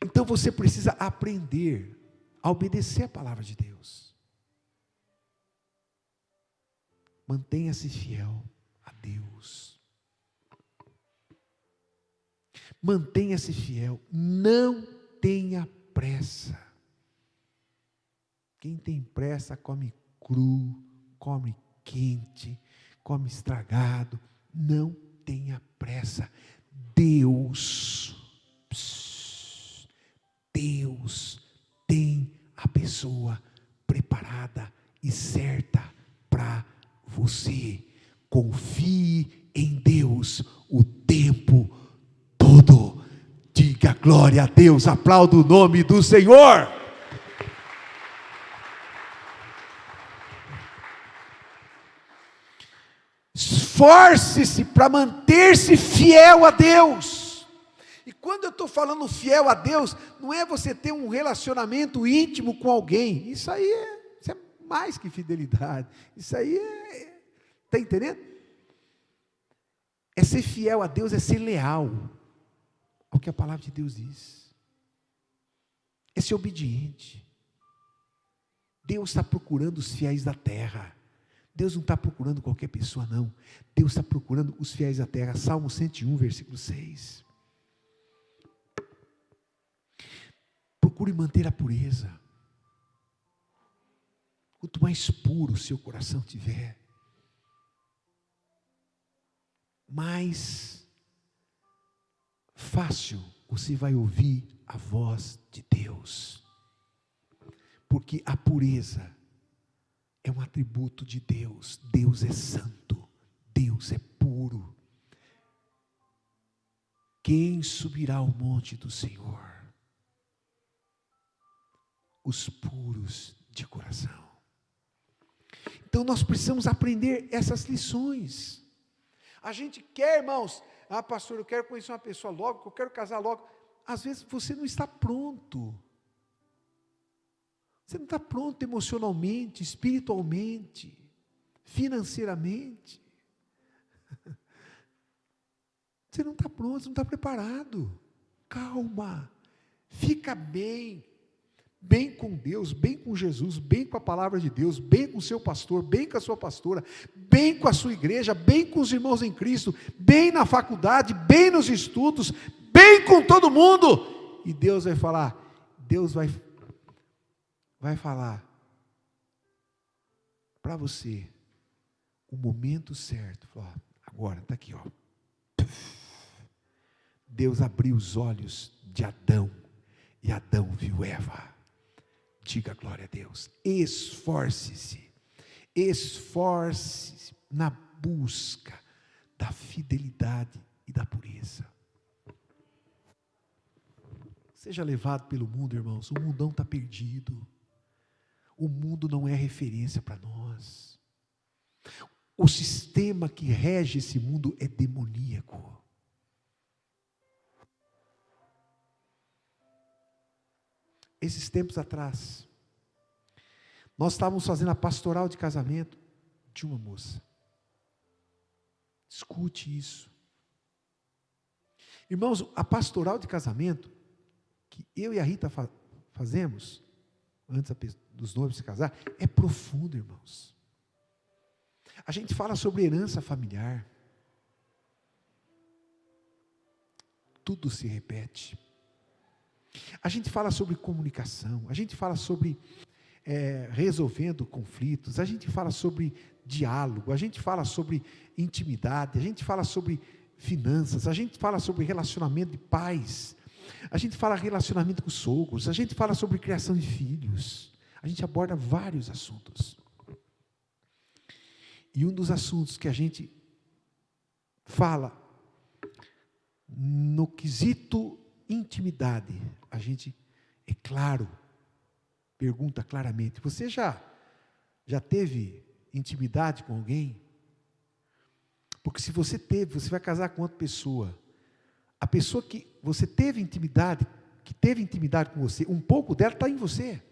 Então você precisa aprender a obedecer a palavra de Deus. Mantenha-se fiel a Deus. Mantenha-se fiel, não tenha pressa. Quem tem pressa come cru, come quente, come estragado. Não tenha pressa. Deus tem a pessoa preparada e certa para você. Confie em Deus o tempo todo. Diga glória a Deus, aplauda o nome do Senhor. Esforce-se para manter-se fiel a Deus. E quando eu estou falando fiel a Deus, não é você ter um relacionamento íntimo com alguém. Isso aí é mais que fidelidade. Isso aí está entendendo? É ser fiel a Deus, é ser leal ao que a palavra de Deus diz. É ser obediente. Deus está procurando os fiéis da terra. Deus não está procurando qualquer pessoa, não. Deus está procurando os fiéis da terra. Salmo 101, versículo 6. Procure manter a pureza. Quanto mais puro o seu coração tiver, mais fácil você vai ouvir a voz de Deus. Porque a pureza é um atributo de Deus. Deus é santo, Deus é puro. Quem subirá ao monte do Senhor? Os puros de coração. Então nós precisamos aprender essas lições. A gente quer, irmãos, pastor, eu quero conhecer uma pessoa logo, eu quero casar logo. Às vezes você não está pronto. Você não está pronto emocionalmente, espiritualmente, financeiramente. Você não está pronto, você não está preparado. Calma, fica bem com Deus, bem com Jesus, bem com a palavra de Deus, bem com o seu pastor, bem com a sua pastora, bem com a sua igreja, bem com os irmãos em Cristo, bem na faculdade, bem nos estudos, bem com todo mundo. E Deus vai falar, Deus vai falar para você o momento certo. Agora, está aqui, Deus abriu os olhos de Adão, e Adão viu Eva. Diga glória a Deus. Esforce-se. Esforce-se na busca da fidelidade e da pureza. Seja levado pelo mundo, irmãos. O mundão está perdido. O mundo não é referência para nós. O sistema que rege esse mundo é demoníaco. Esses tempos atrás, nós estávamos fazendo a pastoral de casamento de uma moça. Escute isso. Irmãos, a pastoral de casamento, que eu e a Rita fazemos, antes dos noivos se casar, é profundo, irmãos. A gente fala sobre herança familiar. Tudo se repete. A gente fala sobre comunicação, a gente fala sobre resolvendo conflitos, a gente fala sobre diálogo, a gente fala sobre intimidade, a gente fala sobre finanças, a gente fala sobre relacionamento de pais, a gente fala relacionamento com sogros, a gente fala sobre criação de filhos, a gente aborda vários assuntos. E um dos assuntos que a gente fala no quesito intimidade, a gente, é claro, pergunta claramente: você já teve intimidade com alguém? Porque se você teve, você vai casar com outra pessoa. A pessoa que você teve intimidade, com você, um pouco dela está em você.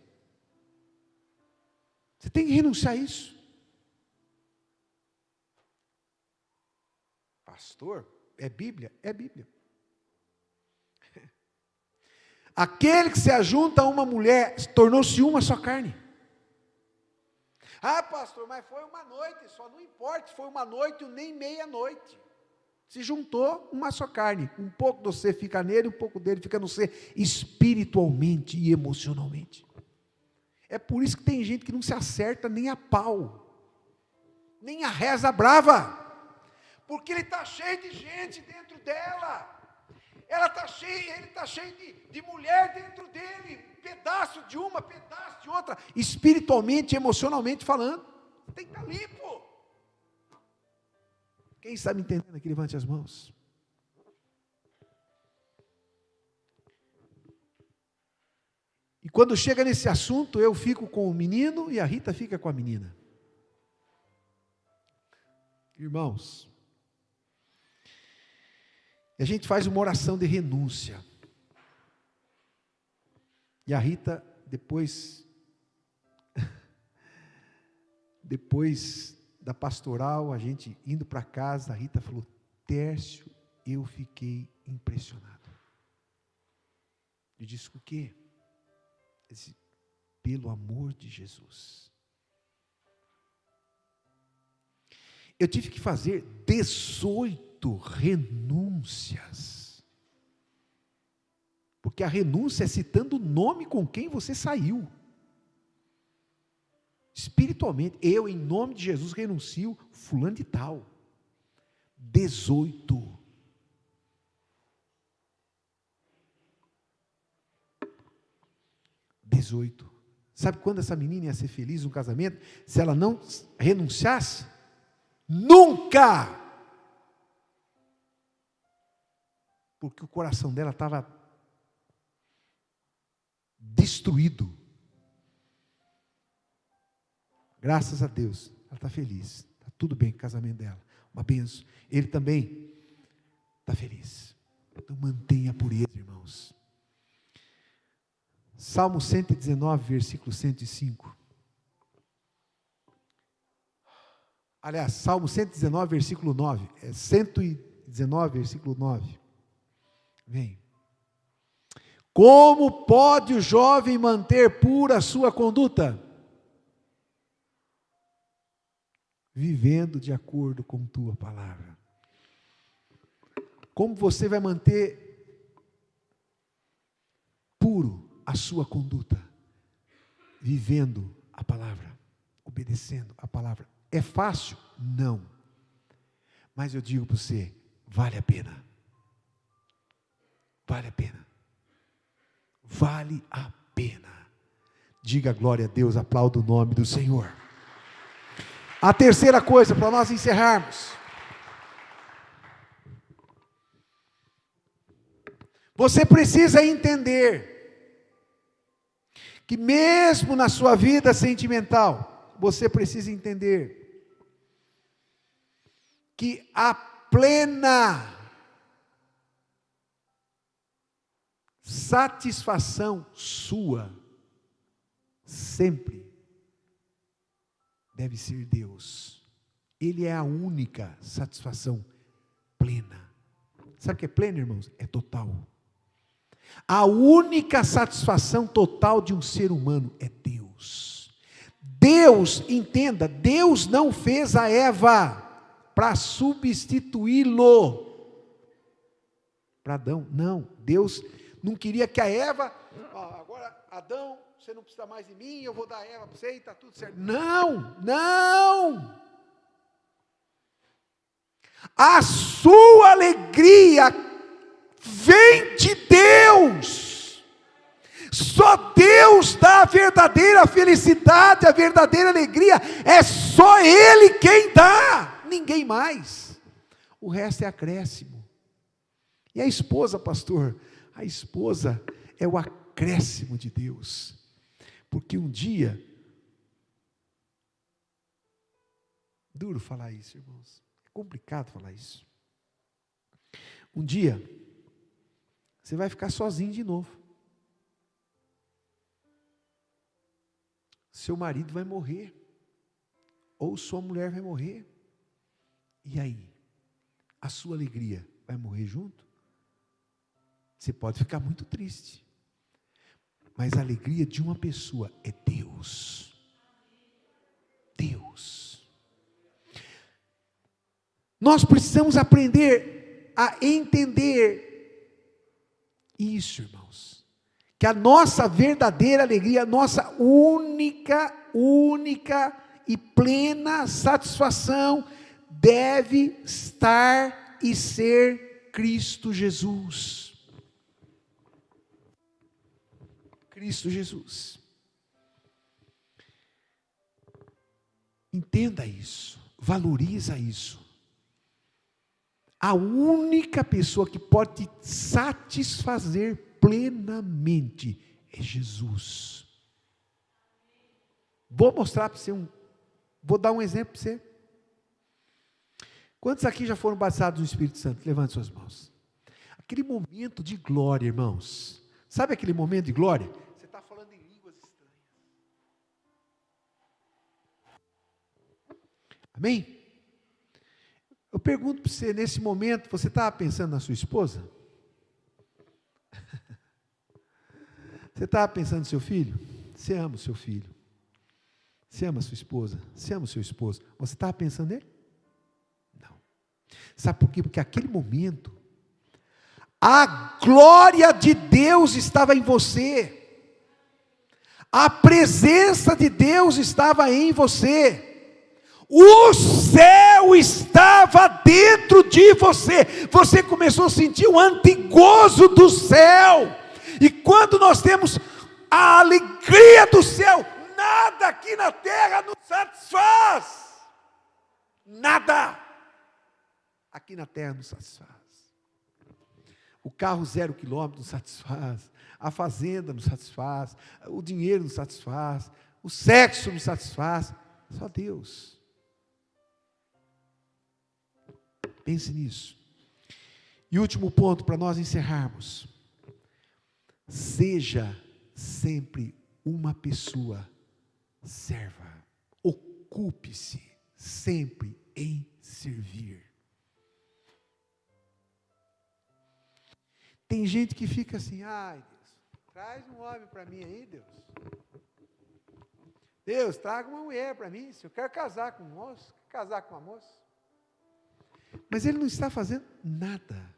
Você tem que renunciar a isso. Pastor, é Bíblia? É Bíblia. Aquele que se ajunta a uma mulher, tornou-se uma só carne. Ah, pastor, mas foi uma noite, só não importa se foi uma noite ou nem meia-noite. Se juntou, uma só carne. Um pouco de você fica nele, um pouco dele fica no você, espiritualmente e emocionalmente. É por isso que tem gente que não se acerta nem a pau, nem a reza brava, porque ele está cheio de gente dentro dela. Ela está cheia, ele está cheio de mulher dentro dele, pedaço de uma, pedaço de outra, espiritualmente, emocionalmente falando. Tem que estar limpo. Quem está me entendendo aqui, levante as mãos. E quando chega nesse assunto, eu fico com o menino e a Rita fica com a menina. Irmãos, e a gente faz uma oração de renúncia. E a Rita, depois da pastoral, a gente indo para casa, a Rita falou: Tércio, eu fiquei impressionado. Eu disse: o quê? Eu disse: pelo amor de Jesus. Eu tive que fazer 18 renúncias, porque a renúncia é citando o nome com quem você saiu, espiritualmente. Eu, em nome de Jesus, renuncio fulano de tal. 18. Sabe quando essa menina ia ser feliz no casamento? Se ela não renunciasse? Nunca! Porque o coração dela estava destruído. Graças a Deus, ela está feliz. Está tudo bem com o casamento dela. Uma benção. Ele também está feliz. Então mantenha a pureza, irmãos. Salmo 119, versículo 105. Aliás, Salmo 119, versículo 9. É 119, versículo 9. Vem. Como pode o jovem manter pura a sua conduta? Vivendo de acordo com tua palavra. Como você vai manter puro a sua conduta? Vivendo a palavra, obedecendo a palavra. É fácil? Não. Mas eu digo para você, vale a pena. Vale a pena. Vale a pena. Diga glória a Deus, aplauda o nome do Senhor. A terceira coisa, para nós encerrarmos. Você precisa entender que mesmo na sua vida sentimental, você precisa entender que a plena satisfação sua sempre deve ser Deus. Ele é a única satisfação plena. Sabe o que é plena, irmãos? É total. A única satisfação total de um ser humano é Deus. Deus, entenda, Deus não fez a Eva para substituí-lo para Adão. Não, Deus não queria que a Eva, agora Adão, você não precisa mais de mim, eu vou dar a Eva para você e está tudo certo. Não, não. A sua alegria vem de Deus. Só Deus dá a verdadeira felicidade, a verdadeira alegria. É só Ele quem dá, ninguém mais. O resto é acréscimo. E a esposa, pastor? A esposa é o acréscimo de Deus. Porque um dia, duro falar isso, irmãos, é complicado falar isso. Um dia, você vai ficar sozinho de novo. Seu marido vai morrer, ou sua mulher vai morrer. E aí? A sua alegria vai morrer junto? Você pode ficar muito triste. Mas a alegria de uma pessoa é Deus. Deus. Nós precisamos aprender a entender isso, irmãos. Que a nossa verdadeira alegria, a nossa única e plena satisfação deve estar e ser Cristo Jesus. Cristo Jesus. Entenda isso, valoriza isso. A única pessoa que pode te satisfazer plenamente é Jesus. Vou mostrar para você vou dar um exemplo para você. Quantos aqui já foram batizados no Espírito Santo? Levante suas mãos. Aquele momento de glória, irmãos. Sabe aquele momento de glória? Você está falando em línguas estranhas. Amém? Eu pergunto para você, nesse momento, você estava pensando na sua esposa? Você estava pensando no seu filho? Você ama o seu filho? Você ama a sua esposa? Você ama o seu esposo? Você estava pensando nele? Não. Sabe por quê? Porque aquele momento, a glória de Deus estava em você. A presença de Deus estava em você. O céu estava dentro de você. Você começou a sentir o antigozo do céu. E quando nós temos a alegria do céu, nada aqui na terra nos satisfaz. Nada aqui na terra nos satisfaz. O carro 0 quilômetro nos satisfaz. A fazenda nos satisfaz. O dinheiro nos satisfaz. O sexo nos satisfaz. Só Deus. Pense nisso. E último ponto para nós encerrarmos. Seja sempre uma pessoa serva. Ocupe-se sempre em servir. Tem gente que fica assim, ai Deus, traz um homem para mim aí, Deus. Deus, traga uma mulher para mim, se eu quero casar com um moço, casar com uma moça. Mas ele não está fazendo nada.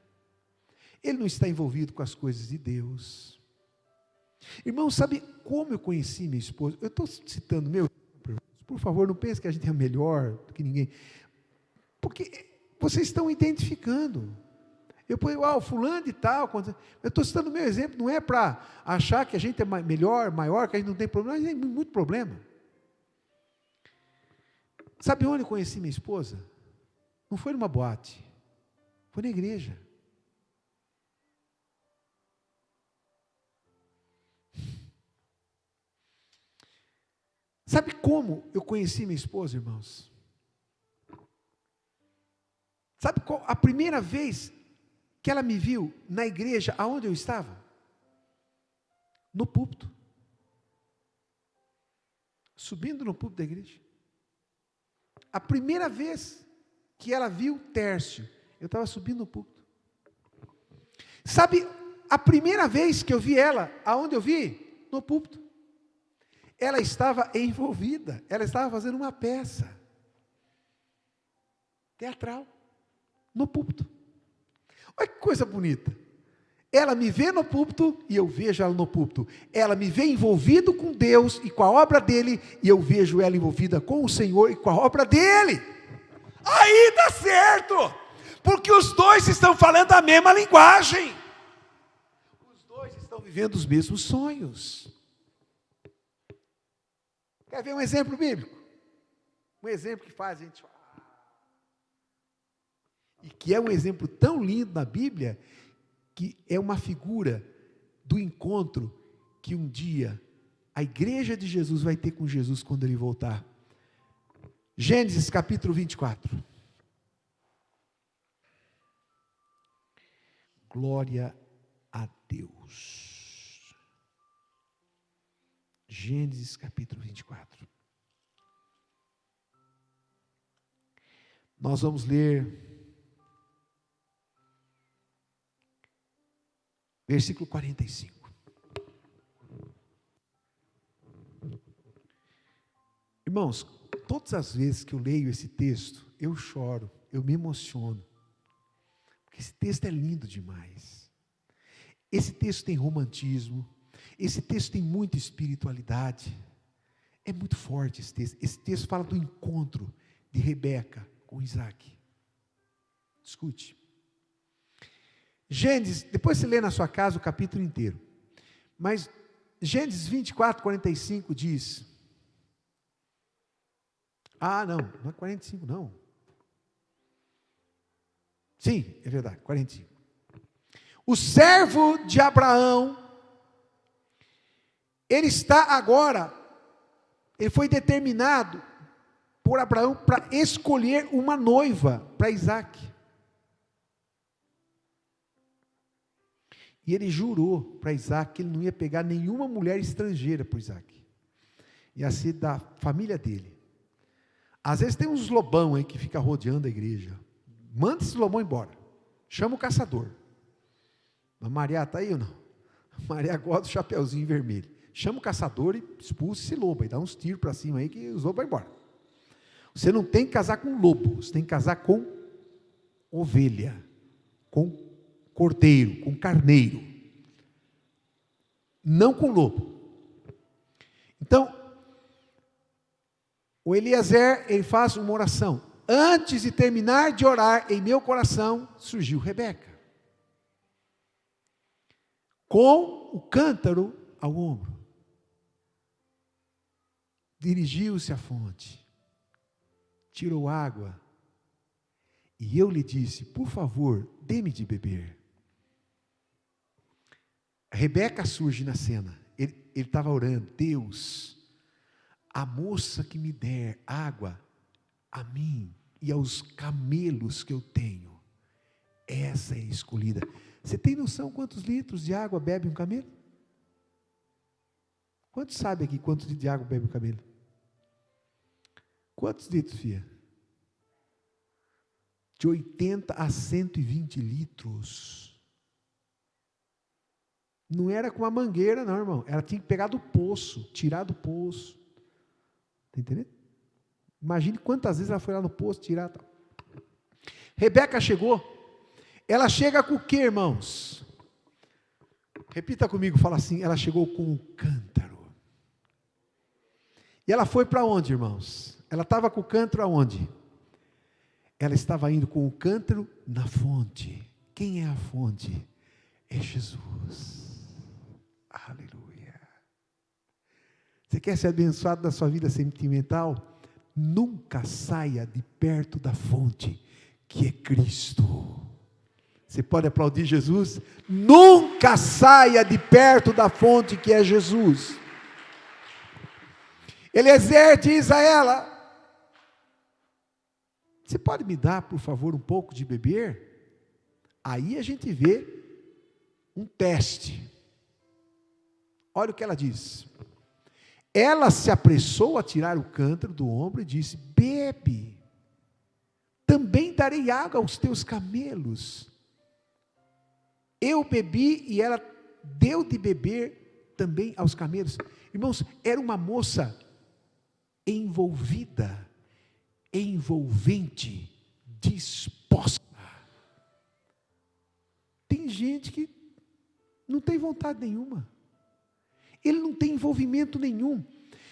Ele não está envolvido com as coisas de Deus. Irmão, sabe como eu conheci minha esposa? Eu estou citando meu, por favor, não pense que a gente é melhor do que ninguém. Porque vocês estão identificando. o fulano de tal. Eu estou citando o meu exemplo, não é para achar que a gente é melhor, maior, que a gente não tem problema, mas tem muito problema. Sabe onde eu conheci minha esposa? Não foi numa boate, foi na igreja. Sabe como eu conheci minha esposa, irmãos? Sabe qual a primeira vez que ela me viu na igreja, aonde eu estava? No púlpito. Subindo no púlpito da igreja. A primeira vez que ela viu Tércio, eu estava subindo no púlpito. Sabe, a primeira vez que eu vi ela, aonde eu vi? No púlpito. Ela estava envolvida, ela estava fazendo uma peça teatral, no púlpito. Olha que coisa bonita. Ela me vê no púlpito e eu vejo ela no púlpito. Ela me vê envolvido com Deus e com a obra dele, e eu vejo ela envolvida com o Senhor e com a obra dele. Aí dá certo, porque os dois estão falando a mesma linguagem. Os dois estão vivendo os mesmos sonhos. Quer ver um exemplo bíblico? Um exemplo que faz a gente falar. E que é um exemplo tão lindo na Bíblia, que é uma figura do encontro que um dia a igreja de Jesus vai ter com Jesus quando ele voltar. Gênesis capítulo 24. Glória a Deus. Gênesis capítulo 24. Nós vamos ler versículo 45. Irmãos, todas as vezes que eu leio esse texto, eu choro, eu me emociono. Porque esse texto é lindo demais. Esse texto tem romantismo. Esse texto tem muita espiritualidade. É muito forte esse texto. Esse texto fala do encontro de Rebeca com Isaac. Escute. Gênesis, depois você lê na sua casa o capítulo inteiro. Mas Gênesis 24, 45 diz... não é 45 não. Sim, é verdade, 45. O servo de Abraão, ele foi determinado por Abraão para escolher uma noiva para Isaac. E ele jurou para Isaac que ele não ia pegar nenhuma mulher estrangeira para Isaac. Ia ser da família dele. Às vezes tem uns lobão aí que fica rodeando a igreja. Manda esse lobão embora. Chama o caçador. A Maria está aí ou não? A Maria gosta do chapeuzinho vermelho. Chama o caçador e expulsa esse lobo. E dá uns tiros para cima aí que os lobos vão embora. Você não tem que casar com lobo. Você tem que casar com ovelha. Com cordeiro. Com carneiro. Não com lobo. Então, o Eliezer, ele faz uma oração. Antes de terminar de orar, em meu coração, surgiu Rebeca. Com o cântaro ao ombro. Dirigiu-se à fonte. Tirou água. E eu lhe disse, por favor, dê-me de beber. Rebeca surge na cena. Ele estava orando, Deus, a moça que me der água, a mim e aos camelos que eu tenho, essa é a escolhida. Você tem noção quantos litros de água bebe um camelo? Quantos sabe aqui quantos litros de água bebe um camelo? Quantos litros, filha? De 80 a 120 litros. Não era com a mangueira não, irmão. Ela tinha que pegar do poço, tirar do poço. Está entendendo? Imagine quantas vezes ela foi lá no poço tirar. Tal. Rebeca chegou. Ela chega com o que, irmãos? Repita comigo, fala assim, ela chegou com um cântaro. E ela foi para onde, irmãos? Ela estava com o cântaro aonde? Ela estava indo com o cântaro na fonte. quem é a fonte? É Jesus. Aleluia. Você quer ser abençoado na sua vida sentimental? Nunca saia de perto da fonte, que é Cristo. Você pode aplaudir Jesus? Nunca saia de perto da fonte, que é Jesus. Eliezer diz a ela: você pode me dar, por favor, um pouco de beber? Aí a gente vê um teste. Olha o que ela diz. Ela se apressou a tirar o cântaro do ombro e disse: bebe, também darei água aos teus camelos. Eu bebi e ela deu de beber também aos camelos. Irmãos, era uma moça envolvida, envolvente, disposta. Tem gente que não tem vontade nenhuma, ele não tem envolvimento nenhum.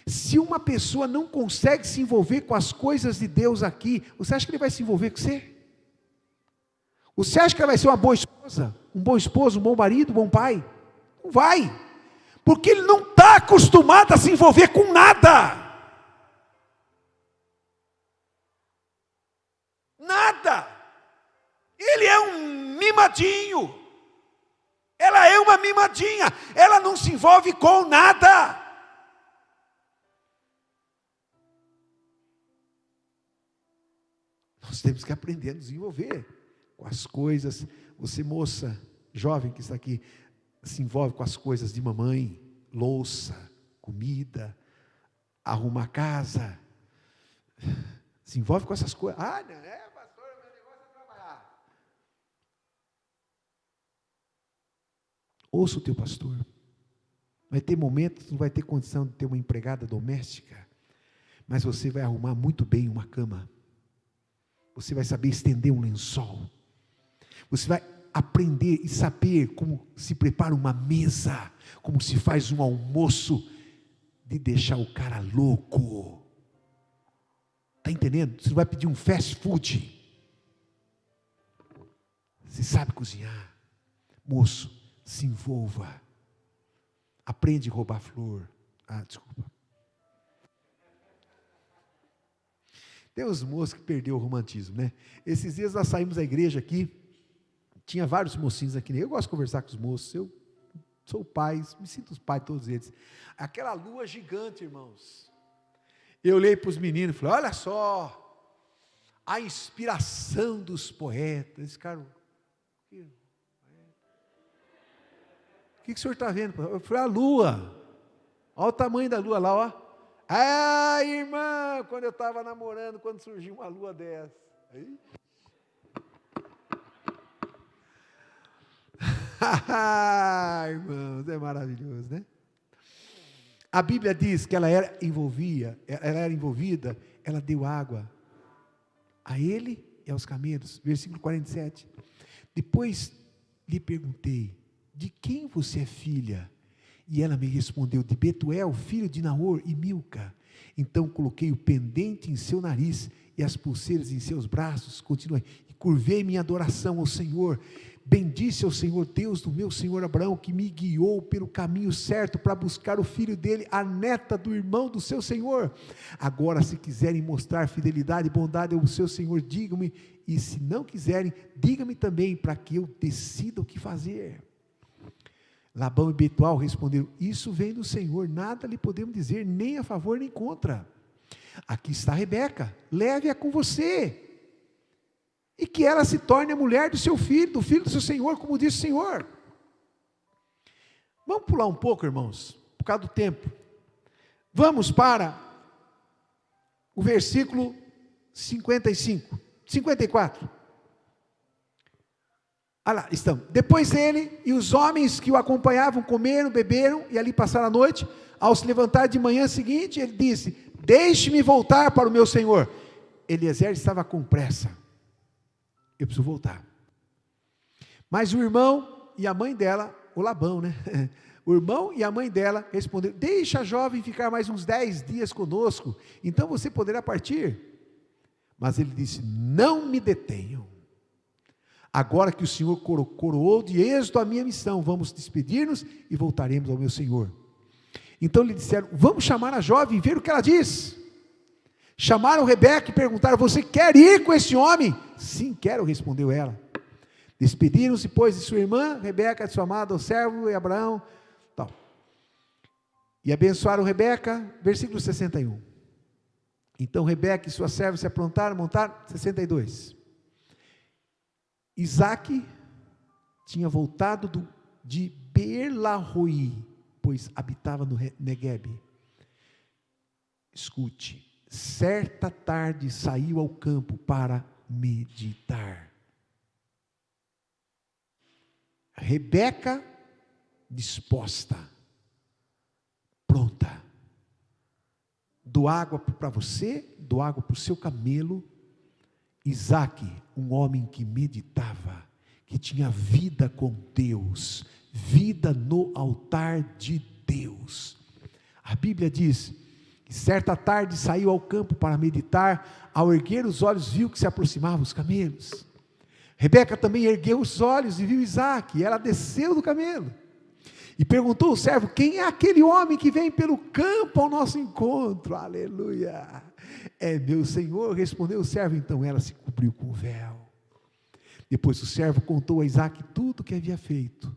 Se uma pessoa não consegue se envolver com as coisas de Deus aqui, você acha que ele vai se envolver com você? Você acha que ela vai ser uma boa esposa, um bom esposo, um bom marido, um bom pai? Não vai, porque ele não está acostumado a se envolver com nada. Nada. Ele é um mimadinho. Ela é uma mimadinha. Ela não se envolve com nada. Nós temos que aprender a nos envolver com as coisas. Você, moça, jovem que está aqui, se envolve com as coisas de mamãe, louça, comida, arrumar casa. Se envolve com essas coisas. Ah, não é, pastor, meu negócio é trabalhar. Ouça o teu pastor. Vai ter momentos que não vai ter condição de ter uma empregada doméstica, mas você vai arrumar muito bem uma cama. Você vai saber estender um lençol. Você vai aprender e saber como se prepara uma mesa, como se faz um almoço, de deixar o cara louco. Está entendendo? Você não vai pedir um fast food. Você sabe cozinhar. Moço, se envolva. Aprende a roubar flor. Ah, desculpa. Tem uns moços que perderam o romantismo, né? Esses dias nós saímos da igreja aqui, tinha vários mocinhos aqui, eu gosto de conversar com os moços, eu sou pai, me sinto os pais de todos eles. Aquela lua gigante, irmãos. Eu olhei para os meninos e falei: olha só, a inspiração dos poetas. Eles ficaram: o que o senhor está vendo? Eu falei: a lua, olha o tamanho da lua lá, ó. Ah, irmã, quando eu estava namorando, quando surgiu uma lua dessa. Aí. Irmãos, é maravilhoso, né? A Bíblia diz que ela era envolvida, ela deu água a ele e aos camelos. Versículo 47. Depois lhe perguntei: de quem você é filha? E ela me respondeu: de Betuel, filho de Naor e Milca. Então coloquei o pendente em seu nariz e as pulseiras em seus braços. Continuei: e curvei minha adoração ao Senhor. Bendisse ao Senhor, Deus do meu senhor Abraão, que me guiou pelo caminho certo para buscar o filho dele, a neta do irmão do seu senhor. Agora, se quiserem mostrar fidelidade e bondade ao seu senhor, digam-me, e se não quiserem, diga-me também, para que eu decida o que fazer. Labão e Betuel responderam: isso vem do Senhor, nada lhe podemos dizer, nem a favor nem contra. Aqui está Rebeca, leve-a com você, e que ela se torne a mulher do seu filho, do filho do seu senhor, como disse o Senhor. Vamos pular um pouco, irmãos, por causa do tempo. Vamos para o versículo 54. Ah lá, estamos. Depois ele e os homens que o acompanhavam comeram, beberam e ali passaram a noite. Ao se levantar de manhã seguinte, ele disse: deixe-me voltar para o meu senhor. Eliezer estava com pressa. Eu preciso voltar. Mas o irmão e a mãe dela, o Labão, né? O irmão e a mãe dela responderam: deixa a jovem ficar mais uns 10 dias conosco, então você poderá partir. Mas ele disse: não me detenham. Agora que o Senhor coroou de êxito a minha missão, vamos despedir-nos e voltaremos ao meu Senhor. Então lhe disseram: vamos chamar a jovem e ver o que ela diz. Chamaram Rebeca e perguntaram: você quer ir com esse homem? Sim, quero, respondeu ela. Despediram-se, pois, de sua irmã Rebeca, de sua amada, o servo e Abraão, tal. E abençoaram Rebeca, versículo 61. Então Rebeca e sua serva se aprontaram, montaram, 62. Isaque tinha voltado de Beer-lahai, pois habitava no Neguebe. Escute, certa tarde saiu ao campo para meditar. Rebeca disposta, pronta. Dou água para você, dou água para o seu camelo. Isaque, um homem que meditava, que tinha vida com Deus, vida no altar de Deus. A Bíblia diz que certa tarde saiu ao campo para meditar, ao erguer os olhos viu que se aproximavam os camelos. Rebeca também ergueu os olhos e viu Isaque, e ela desceu do camelo, e perguntou ao servo: quem é aquele homem que vem pelo campo ao nosso encontro? Aleluia! É meu senhor, respondeu o servo. Então ela se cobriu com o véu. Depois o servo contou a Isaque tudo o que havia feito.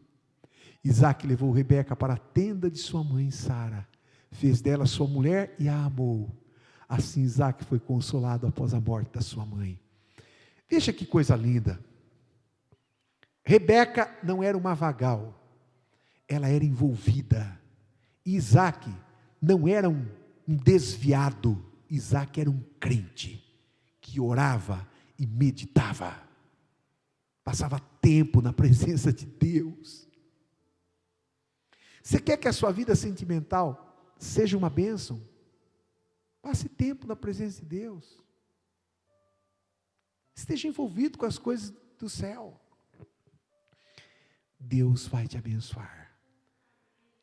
Isaque levou Rebeca para a tenda de sua mãe Sara, fez dela sua mulher e a amou. Assim Isaque foi consolado após a morte da sua mãe. Veja que coisa linda. Rebeca não era uma vagal, ela era envolvida. Isaque não era um desviado, Isaque era um crente, que orava e meditava, passava tempo na presença de Deus. Você quer que a sua vida sentimental seja uma bênção? Passe tempo na presença de Deus, esteja envolvido com as coisas do céu. Deus vai te abençoar,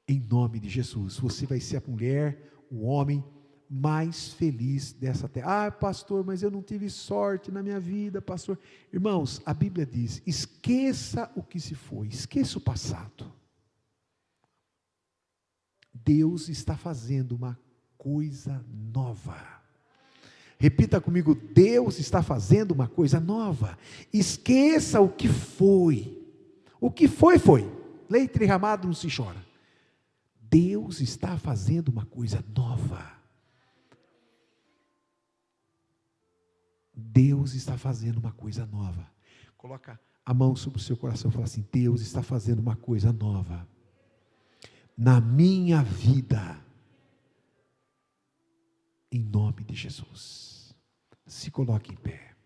em nome de Jesus. Você vai ser a mulher, o homem mais feliz dessa terra. Ah, pastor, mas eu não tive sorte na minha vida, pastor. Irmãos, a Bíblia diz: esqueça o que se foi, esqueça o passado. Deus está fazendo uma coisa nova. Repita comigo: Deus está fazendo uma coisa nova. Esqueça o que foi. O que foi, foi. Leite derramado não se chora. Deus está fazendo uma coisa nova. Deus está fazendo uma coisa nova. Coloca a mão sobre o seu coração e fala assim: Deus está fazendo uma coisa nova na minha vida, em nome de Jesus. Se coloque em pé.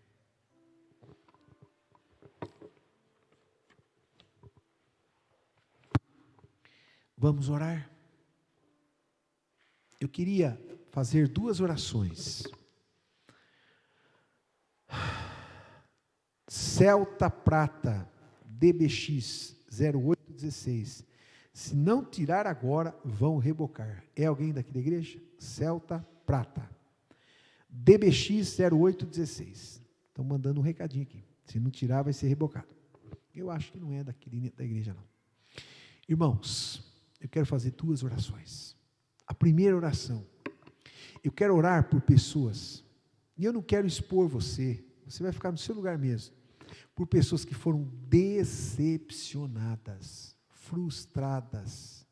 Vamos orar? Eu queria fazer 2 orações. Celta Prata, DBX 0816. Se não tirar agora, vão rebocar. É alguém daqui da igreja? Celta Prata, DBX 0816. Estão mandando um recadinho aqui. Se não tirar, vai ser rebocado. Eu acho que não é daqui da igreja, não. Irmãos, eu quero fazer 2 orações. A primeira oração, eu quero orar por pessoas, e eu não quero expor você, você vai ficar no seu lugar mesmo, por pessoas que foram decepcionadas, frustradas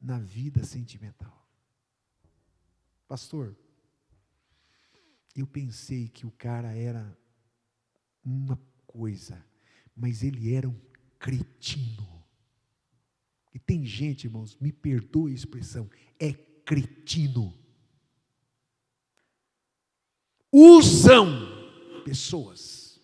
na vida sentimental. Pastor, eu pensei que o cara era uma coisa, mas ele era um cretino. E tem gente, irmãos, me perdoe a expressão, é cretino. Usam pessoas.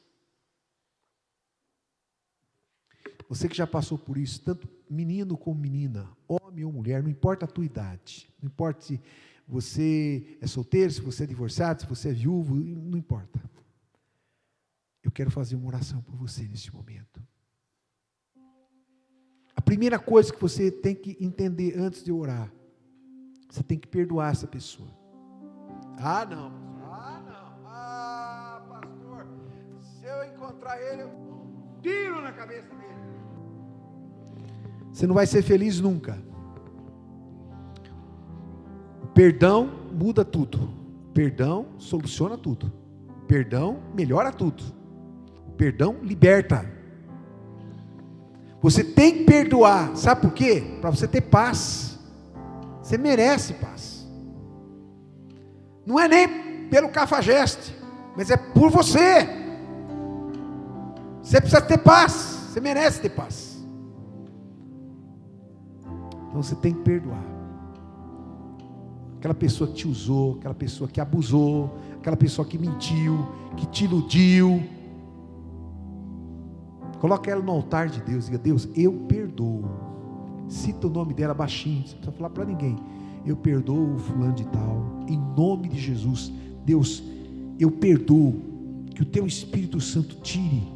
Você que já passou por isso, tanto menino como menina, homem ou mulher, não importa a tua idade, não importa se você é solteiro, se você é divorciado, se você é viúvo, não importa. Eu quero fazer uma oração por você neste momento. A primeira coisa que você tem que entender antes de orar, você tem que perdoar essa pessoa. Ah, não. Ah, pastor, se eu encontrar ele, tiro na cabeça dele. Você não vai ser feliz nunca. O perdão muda tudo. O perdão soluciona tudo. O perdão melhora tudo. O perdão liberta. Você tem que perdoar. Sabe por quê? Para você ter paz. Você merece paz. Não é nem pelo cafajeste, mas é por você. Você precisa ter paz. Você merece ter paz. Então você tem que perdoar. Aquela pessoa que te usou, aquela pessoa que abusou, aquela pessoa que mentiu, que te iludiu. Coloca ela no altar de Deus e diga: Deus, eu perdoo. Cita o nome dela baixinho, não precisa falar para ninguém. Eu perdoo o fulano de tal, em nome de Jesus. Deus, eu perdoo. Que o teu Espírito Santo tire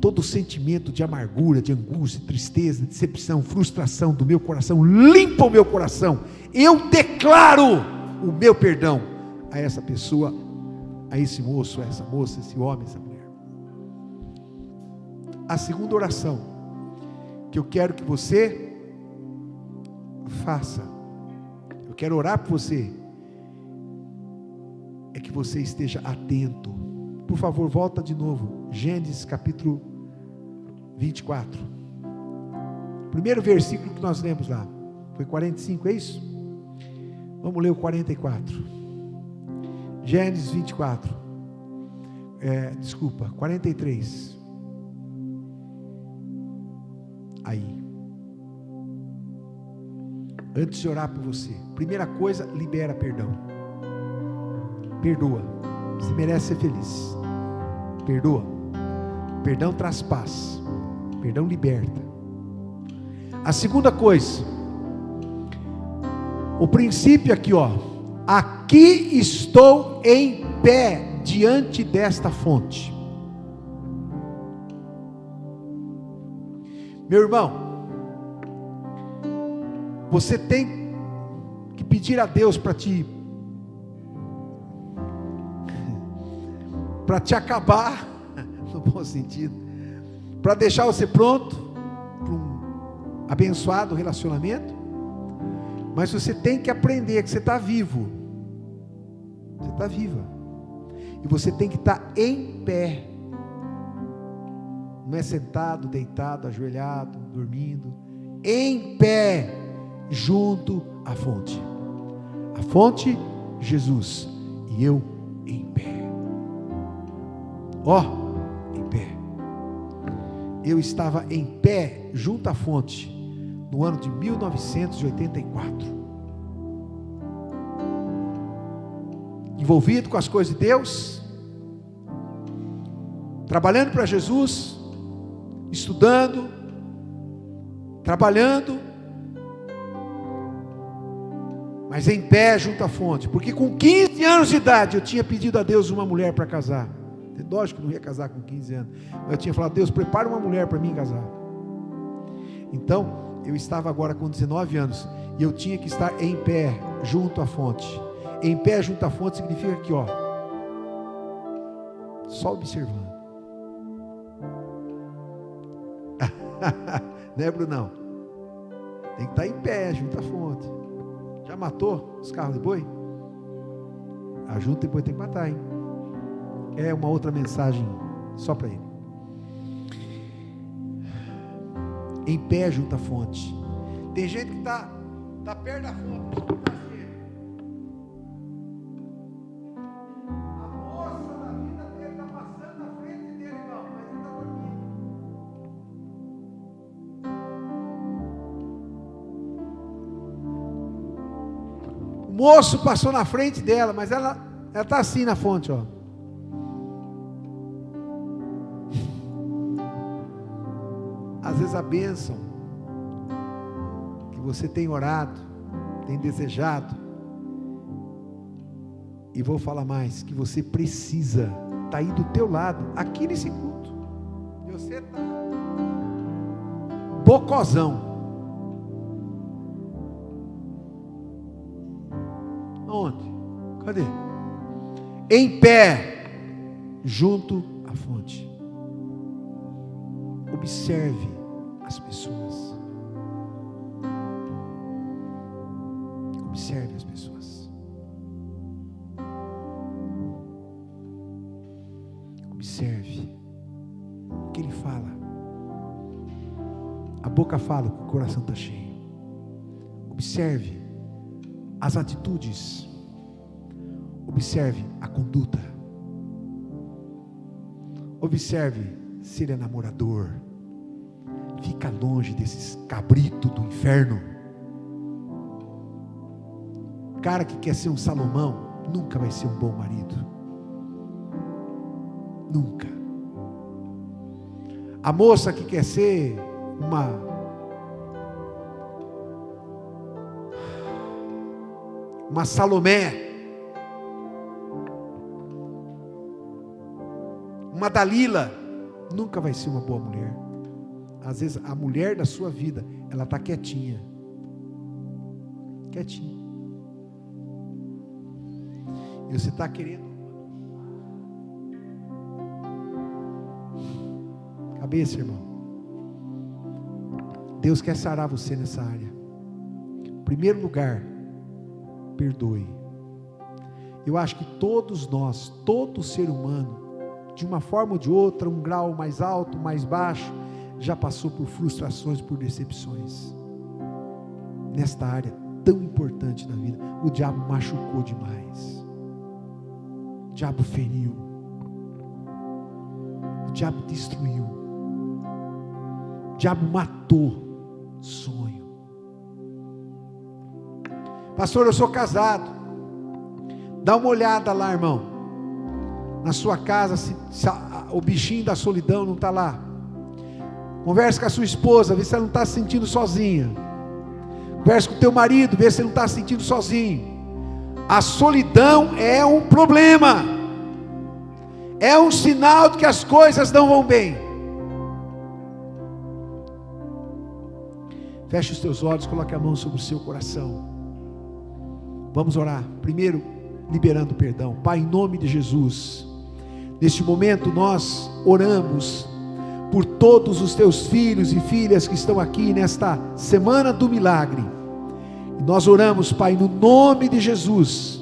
todo o sentimento de amargura, de angústia, tristeza, decepção, frustração do meu coração. Limpa o meu coração. Eu declaro o meu perdão a essa pessoa, a esse moço, a essa moça, esse homem, essa mulher. A segunda oração que eu quero que você faça, eu quero orar por você, é que você esteja atento. Por favor, volta de novo, Gênesis capítulo 24. Primeiro versículo que nós lemos lá, foi 45, é isso? Vamos ler o 44. Gênesis 24. 43. Aí. Antes de orar por você, primeira coisa, libera perdão. Perdoa. Você merece ser feliz. Perdoa. Perdão traz paz. Perdão liberta. A segunda coisa, o princípio aqui, ó. Aqui estou em pé diante desta fonte. Meu irmão, você tem que pedir a Deus para te acabar, no bom sentido, para deixar você pronto para um abençoado relacionamento. Mas você tem que aprender que você está vivo. Você está viva. E você tem que estar em pé. Não é sentado, deitado, ajoelhado, dormindo. Em pé, junto à fonte. A fonte, Jesus. E eu em pé. Ó, em pé. Eu estava em pé, junto à fonte, no ano de 1984. Envolvido com as coisas de Deus, trabalhando para Jesus, estudando, trabalhando, mas em pé junto à fonte, porque com 15 anos de idade eu tinha pedido a Deus uma mulher para casar. Lógico que não ia casar com 15 anos, mas eu tinha falado: Deus, prepara uma mulher para mim casar. Então, eu estava agora com 19 anos, e eu tinha que estar em pé, junto à fonte. Em pé, junto à fonte, significa que, ó, só observando. Né, Brunão? Tem que estar em pé, junto à fonte. Já matou os carros de boi? A junta de boi tem que matar, hein? É uma outra mensagem só para ele. Em pé junto à fonte. Tem gente que está perto da fonte. A moça da vida dele está passando na frente dele, irmão, mas ele está dormindo. O moço passou na frente dela, mas ela está assim na fonte, ó. Às vezes a bênção que você tem orado, tem desejado, e vou falar mais, que você precisa, está aí do teu lado, aqui nesse culto, e você está bocozão. Onde? Cadê? Em pé, junto à fonte. Observe as pessoas. Observe as pessoas. Observe o que ele fala. A boca fala, o coração está cheio. Observe as atitudes. Observe a conduta. Observe se ele é namorador. Fica longe desses cabritos do inferno. Cara que quer ser um Salomão nunca vai ser um bom marido. Nunca. A moça que quer ser uma Salomé, uma Dalila, nunca vai ser uma boa mulher. Às vezes a mulher da sua vida, ela está quietinha. Quietinha. E você está querendo cabeça, irmão. Deus quer sarar você nessa área. Em primeiro lugar, perdoe. Eu acho que todos nós, todo ser humano, de uma forma ou de outra, um grau mais alto, mais baixo, já passou por frustrações, por decepções. Nesta área tão importante da vida, o diabo machucou demais. O diabo feriu. O diabo destruiu. O diabo matou sonho. Pastor, eu sou casado. Dá uma olhada lá, irmão. Na sua casa, se o bichinho da solidão não está lá. Converse com a sua esposa, vê se ela não está se sentindo sozinha. Converse com o teu marido, vê se ele não está se sentindo sozinho. A solidão é um problema. É um sinal de que as coisas não vão bem. Feche os teus olhos, coloque a mão sobre o seu coração. Vamos orar. Primeiro, liberando perdão. Pai, em nome de Jesus, neste momento nós oramos por todos os teus filhos e filhas que estão aqui nesta semana do milagre. E nós oramos, Pai, no nome de Jesus,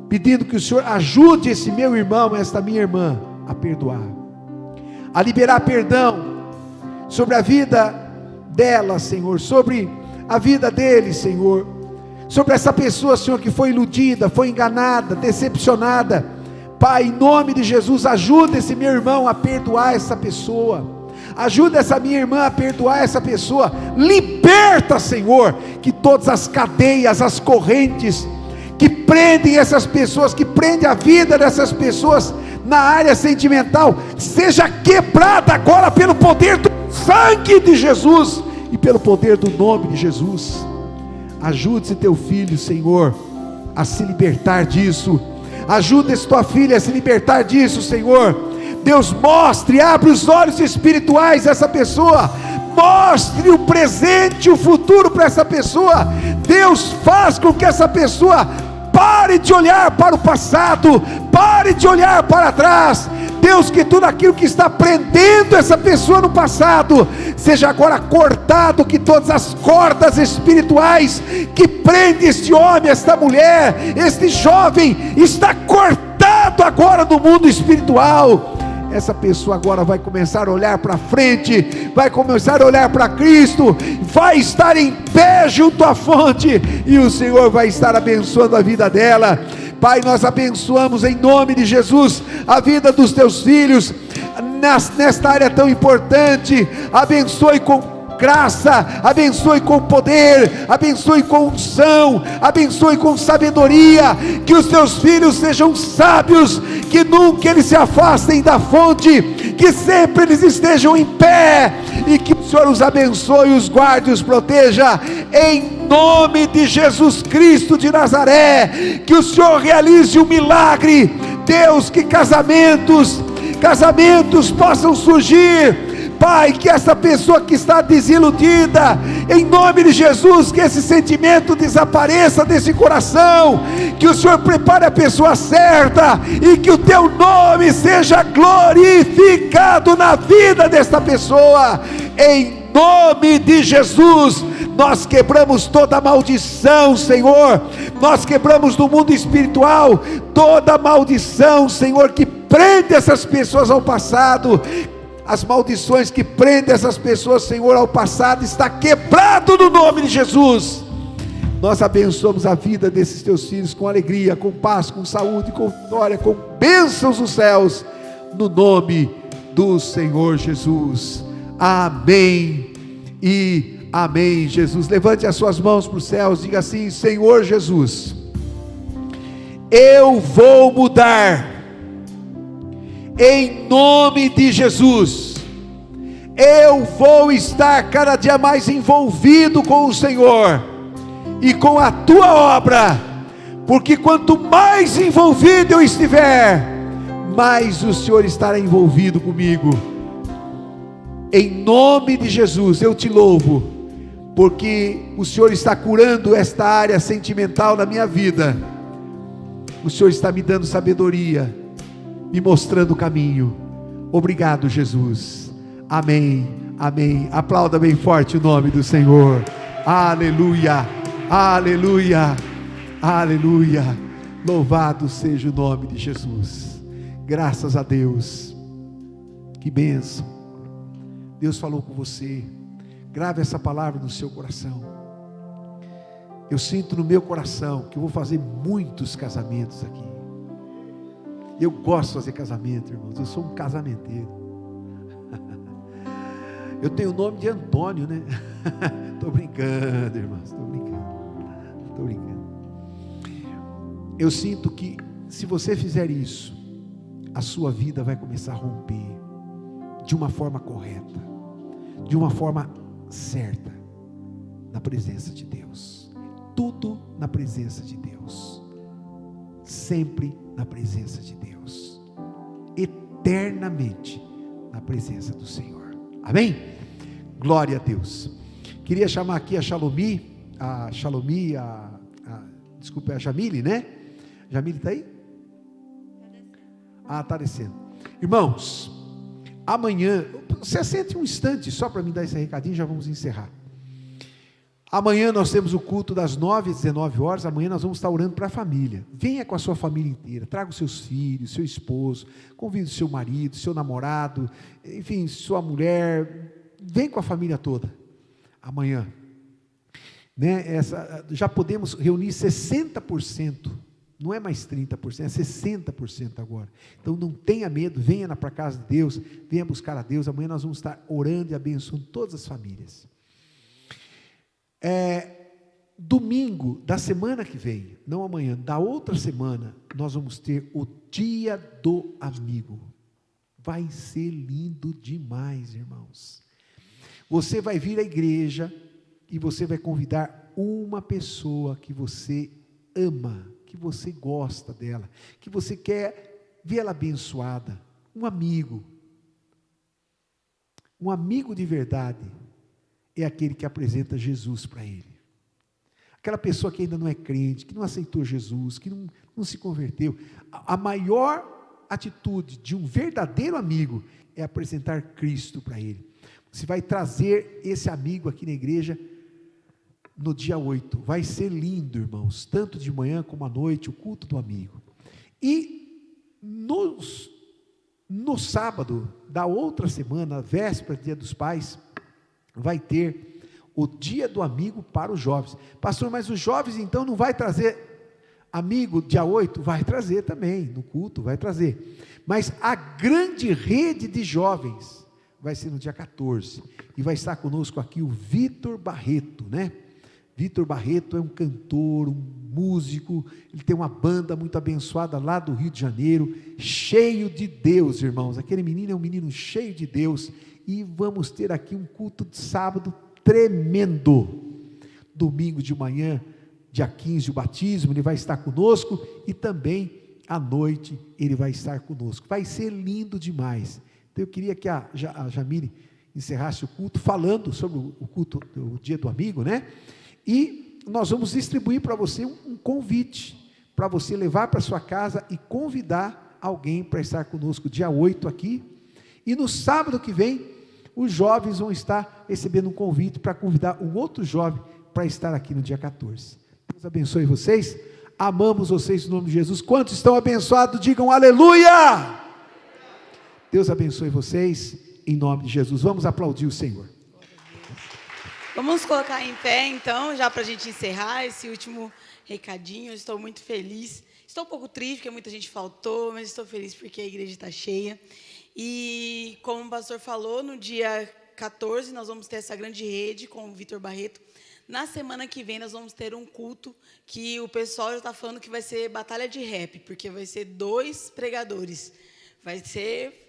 pedindo que o Senhor ajude esse meu irmão, esta minha irmã, a perdoar, a liberar perdão sobre a vida dela, Senhor, sobre a vida dele, Senhor, sobre essa pessoa, Senhor, que foi iludida, foi enganada, decepcionada. Pai, em nome de Jesus, ajuda esse meu irmão a perdoar essa pessoa, ajuda essa minha irmã a perdoar essa pessoa, liberta, Senhor, que todas as cadeias, as correntes que prendem essas pessoas, que prendem a vida dessas pessoas na área sentimental, seja quebrada agora pelo poder do sangue de Jesus e pelo poder do nome de Jesus. Ajude esse teu filho, Senhor, a se libertar disso. Ajuda essa tua filha a se libertar disso, Senhor. Deus, mostre, abre os olhos espirituais dessa pessoa, mostre o presente e o futuro para essa pessoa. Deus, faz com que essa pessoa pare de olhar para o passado, pare de olhar para trás. Deus, que tudo aquilo que está prendendo essa pessoa no passado, seja agora cortado, que todas as cordas espirituais que prendem este homem, esta mulher, este jovem, está cortado agora no mundo espiritual. Essa pessoa agora vai começar a olhar para frente, vai começar a olhar para Cristo, vai estar em pé junto à fonte, e o Senhor vai estar abençoando a vida dela. Pai, nós abençoamos em nome de Jesus a vida dos teus filhos, nesta área tão importante. Abençoe com graça, abençoe com poder, abençoe com unção, abençoe com sabedoria, que os teus filhos sejam sábios, que nunca eles se afastem da fonte, que sempre eles estejam em pé, e que o Senhor os abençoe, os guarde, os proteja, em nome de Jesus Cristo de Nazaré. Que o Senhor realize um milagre, Deus, que casamentos possam surgir, Pai, que essa pessoa que está desiludida, em nome de Jesus, que esse sentimento desapareça desse coração, que o Senhor prepare a pessoa certa, e que o teu nome seja glorificado na vida desta pessoa, em nome de Jesus. Nós quebramos toda maldição, Senhor, nós quebramos do mundo espiritual toda maldição, Senhor, que prende essas pessoas ao passado. As maldições que prendem essas pessoas, Senhor, ao passado, está quebrado no nome de Jesus. Nós abençoamos a vida desses teus filhos com alegria, com paz, com saúde, com vitória, com bênçãos dos céus, no nome do Senhor Jesus. Amém e amém. Jesus, levante as suas mãos para os céus, diga assim: Senhor Jesus, eu vou mudar, em nome de Jesus. Eu vou estar cada dia mais envolvido com o Senhor e com a tua obra, porque quanto mais envolvido eu estiver, mais o Senhor estará envolvido comigo. Em nome de Jesus eu te louvo, porque o Senhor está curando esta área sentimental da minha vida. O Senhor está me dando sabedoria, me mostrando o caminho. Obrigado, Jesus. Amém, amém. Aplauda bem forte o nome do Senhor. Aleluia, aleluia, aleluia. Louvado seja o nome de Jesus. Graças a Deus. Que bênção. Deus falou com você. Grave essa palavra no seu coração. Eu sinto no meu coração que eu vou fazer muitos casamentos aqui. Eu gosto de fazer casamento, irmãos. Eu sou um casamenteiro. Eu tenho o nome de Antônio, né? Estou brincando, irmãos. Estou brincando. Eu sinto que se você fizer isso, a sua vida vai começar a romper de uma forma correta, de uma forma certa, na presença de Deus. Tudo na presença de Deus. Sempre na presença de Deus, eternamente na presença do Senhor. Amém? Glória a Deus. Queria chamar aqui a Jamile, né? Jamile está aí? Está descendo. Irmãos, amanhã, você sente um instante só para me dar esse recadinho, já vamos encerrar. Amanhã nós temos o culto das 9 às 19 horas. Amanhã nós vamos estar orando para a família. Venha com a sua família inteira, traga os seus filhos, seu esposo, convide o seu marido, seu namorado, enfim, sua mulher. Vem com a família toda. Amanhã, né, já podemos reunir 60%, não é mais 30%, é 60% agora. Então não tenha medo, venha para a casa de Deus, venha buscar a Deus. Amanhã nós vamos estar orando e abençoando todas as famílias. Domingo da semana que vem, não amanhã, da outra semana, nós vamos ter o Dia do Amigo. Vai ser lindo demais, irmãos. Você vai vir à igreja e você vai convidar uma pessoa que você ama, que você gosta dela, que você quer ver ela abençoada. Um amigo de verdade é aquele que apresenta Jesus para ele. Aquela pessoa que ainda não é crente, que não aceitou Jesus, que não se converteu. A maior atitude de um verdadeiro amigo é apresentar Cristo para ele. Você vai trazer esse amigo aqui na igreja no dia 8. Vai ser lindo, irmãos, tanto de manhã como à noite, o culto do amigo. E no sábado da outra semana, véspera do Dia dos Pais, vai ter o Dia do Amigo para os jovens. Pastor, mas os jovens então não vai trazer amigo dia 8? Vai trazer também, no culto vai trazer. Mas a grande rede de jovens vai ser no dia 14. E vai estar conosco aqui o Vitor Barreto, né? Vitor Barreto é um cantor, um músico, ele tem uma banda muito abençoada lá do Rio de Janeiro, cheio de Deus, irmãos. Aquele menino é um menino cheio de Deus. E vamos ter aqui um culto de sábado tremendo. Domingo de manhã, dia 15, o batismo, ele vai estar conosco. E também à noite ele vai estar conosco. Vai ser lindo demais. Então eu queria que a Jamile encerrasse o culto falando sobre o culto do Dia do Amigo, né? E nós vamos distribuir para você um convite, para você levar para sua casa e convidar alguém para estar conosco dia 8 aqui. E no sábado que vem, os jovens vão estar recebendo um convite para convidar um outro jovem para estar aqui no dia 14. Deus abençoe vocês, amamos vocês no nome de Jesus. Quantos estão abençoados, digam aleluia! Deus abençoe vocês, em nome de Jesus. Vamos aplaudir o Senhor. Vamos colocar em pé, então, já para a gente encerrar esse último recadinho. Eu estou muito feliz. Estou um pouco triste, porque muita gente faltou, mas estou feliz porque a igreja está cheia. E, como o pastor falou, no dia 14, nós vamos ter essa grande rede com o Vitor Barreto. Na semana que vem, nós vamos ter um culto que o pessoal já está falando que vai ser batalha de rap, porque vai ser 2 pregadores. Vai ser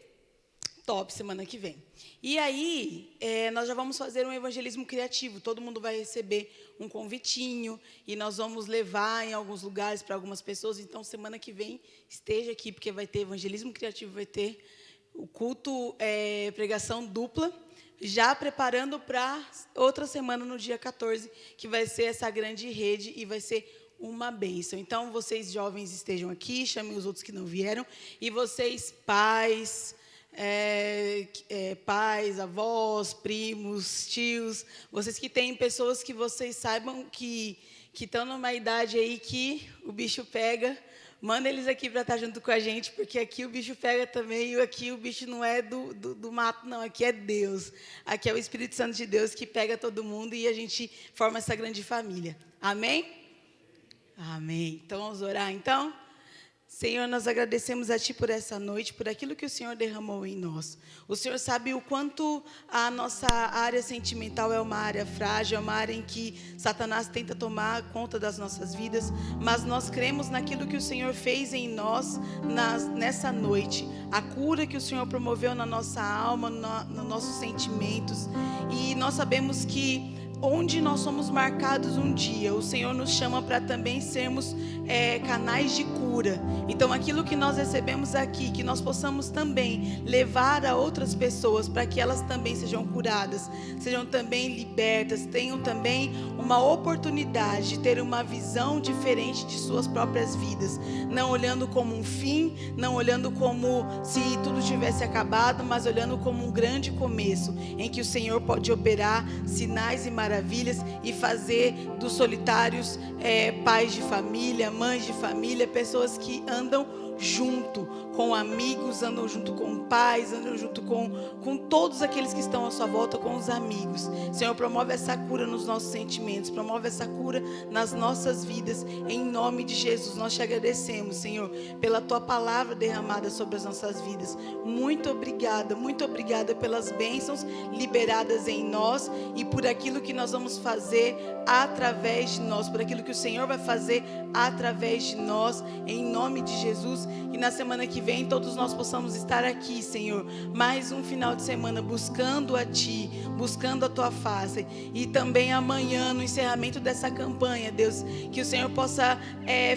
top semana que vem. E aí, nós já vamos fazer um evangelismo criativo. Todo mundo vai receber um convitinho e nós vamos levar em alguns lugares para algumas pessoas. Então, semana que vem, esteja aqui, porque vai ter evangelismo criativo, vai ter o culto, pregação dupla, já preparando para outra semana, no dia 14, que vai ser essa grande rede e vai ser uma bênção. Então, vocês jovens estejam aqui, chamem os outros que não vieram, e vocês pais, pais, avós, primos, tios, vocês que têm pessoas que vocês saibam que estão numa idade aí que o bicho pega, manda eles aqui para estar junto com a gente, porque aqui o bicho pega também, e aqui o bicho não é do mato, não, aqui é Deus. Aqui é o Espírito Santo de Deus que pega todo mundo e a gente forma essa grande família. Amém? Amém. Então, vamos orar, então? Senhor, nós agradecemos a Ti por essa noite, por aquilo que o Senhor derramou em nós. O Senhor sabe o quanto a nossa área sentimental é uma área frágil, é uma área em que Satanás tenta tomar conta das nossas vidas, mas nós cremos naquilo que o Senhor fez em nós nessa noite, a cura que o Senhor promoveu na nossa alma, nos nossos sentimentos, e nós sabemos que onde nós somos marcados um dia, o Senhor nos chama para também sermos canais de cura. Então, aquilo que nós recebemos aqui, que nós possamos também levar a outras pessoas, para que elas também sejam curadas, sejam também libertas, tenham também uma oportunidade de ter uma visão diferente de suas próprias vidas, não olhando como um fim, não olhando como se tudo tivesse acabado, mas olhando como um grande começo, em que o Senhor pode operar sinais e maravilhas e fazer dos solitários pais de família, mães de família, pessoas que andam junto com amigos, andam junto com pais, andam junto com todos aqueles que estão à sua volta, com os amigos. Senhor, promove essa cura nos nossos sentimentos, promove essa cura nas nossas vidas, em nome de Jesus. Nós te agradecemos, Senhor, pela Tua palavra derramada sobre as nossas vidas. Muito obrigada pelas bênçãos liberadas em nós e por aquilo que nós vamos fazer através de nós, por aquilo que o Senhor vai fazer através de nós, em nome de Jesus. E na semana que vem todos nós possamos estar aqui, Senhor, mais um final de semana buscando a Ti, buscando a Tua face, e também amanhã no encerramento dessa campanha, Deus, que o Senhor possa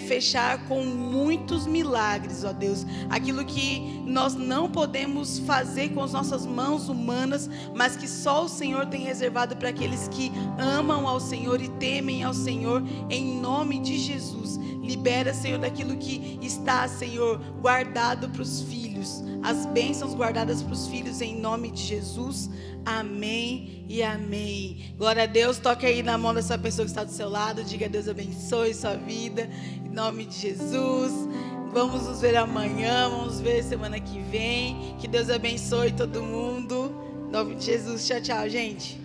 fechar com muitos milagres, ó Deus, aquilo que nós não podemos fazer com as nossas mãos humanas, mas que só o Senhor tem reservado para aqueles que amam ao Senhor e temem ao Senhor, em nome de Jesus. Libera, Senhor, daquilo que está, Senhor, guardado para os filhos, as bênçãos guardadas para os filhos, em nome de Jesus. Amém e amém. Glória a Deus. Toque aí na mão dessa pessoa que está do seu lado, diga: Deus abençoe sua vida, em nome de Jesus. Vamos nos ver amanhã, vamos nos ver semana que vem. Que Deus abençoe todo mundo, em nome de Jesus. Tchau, tchau, gente.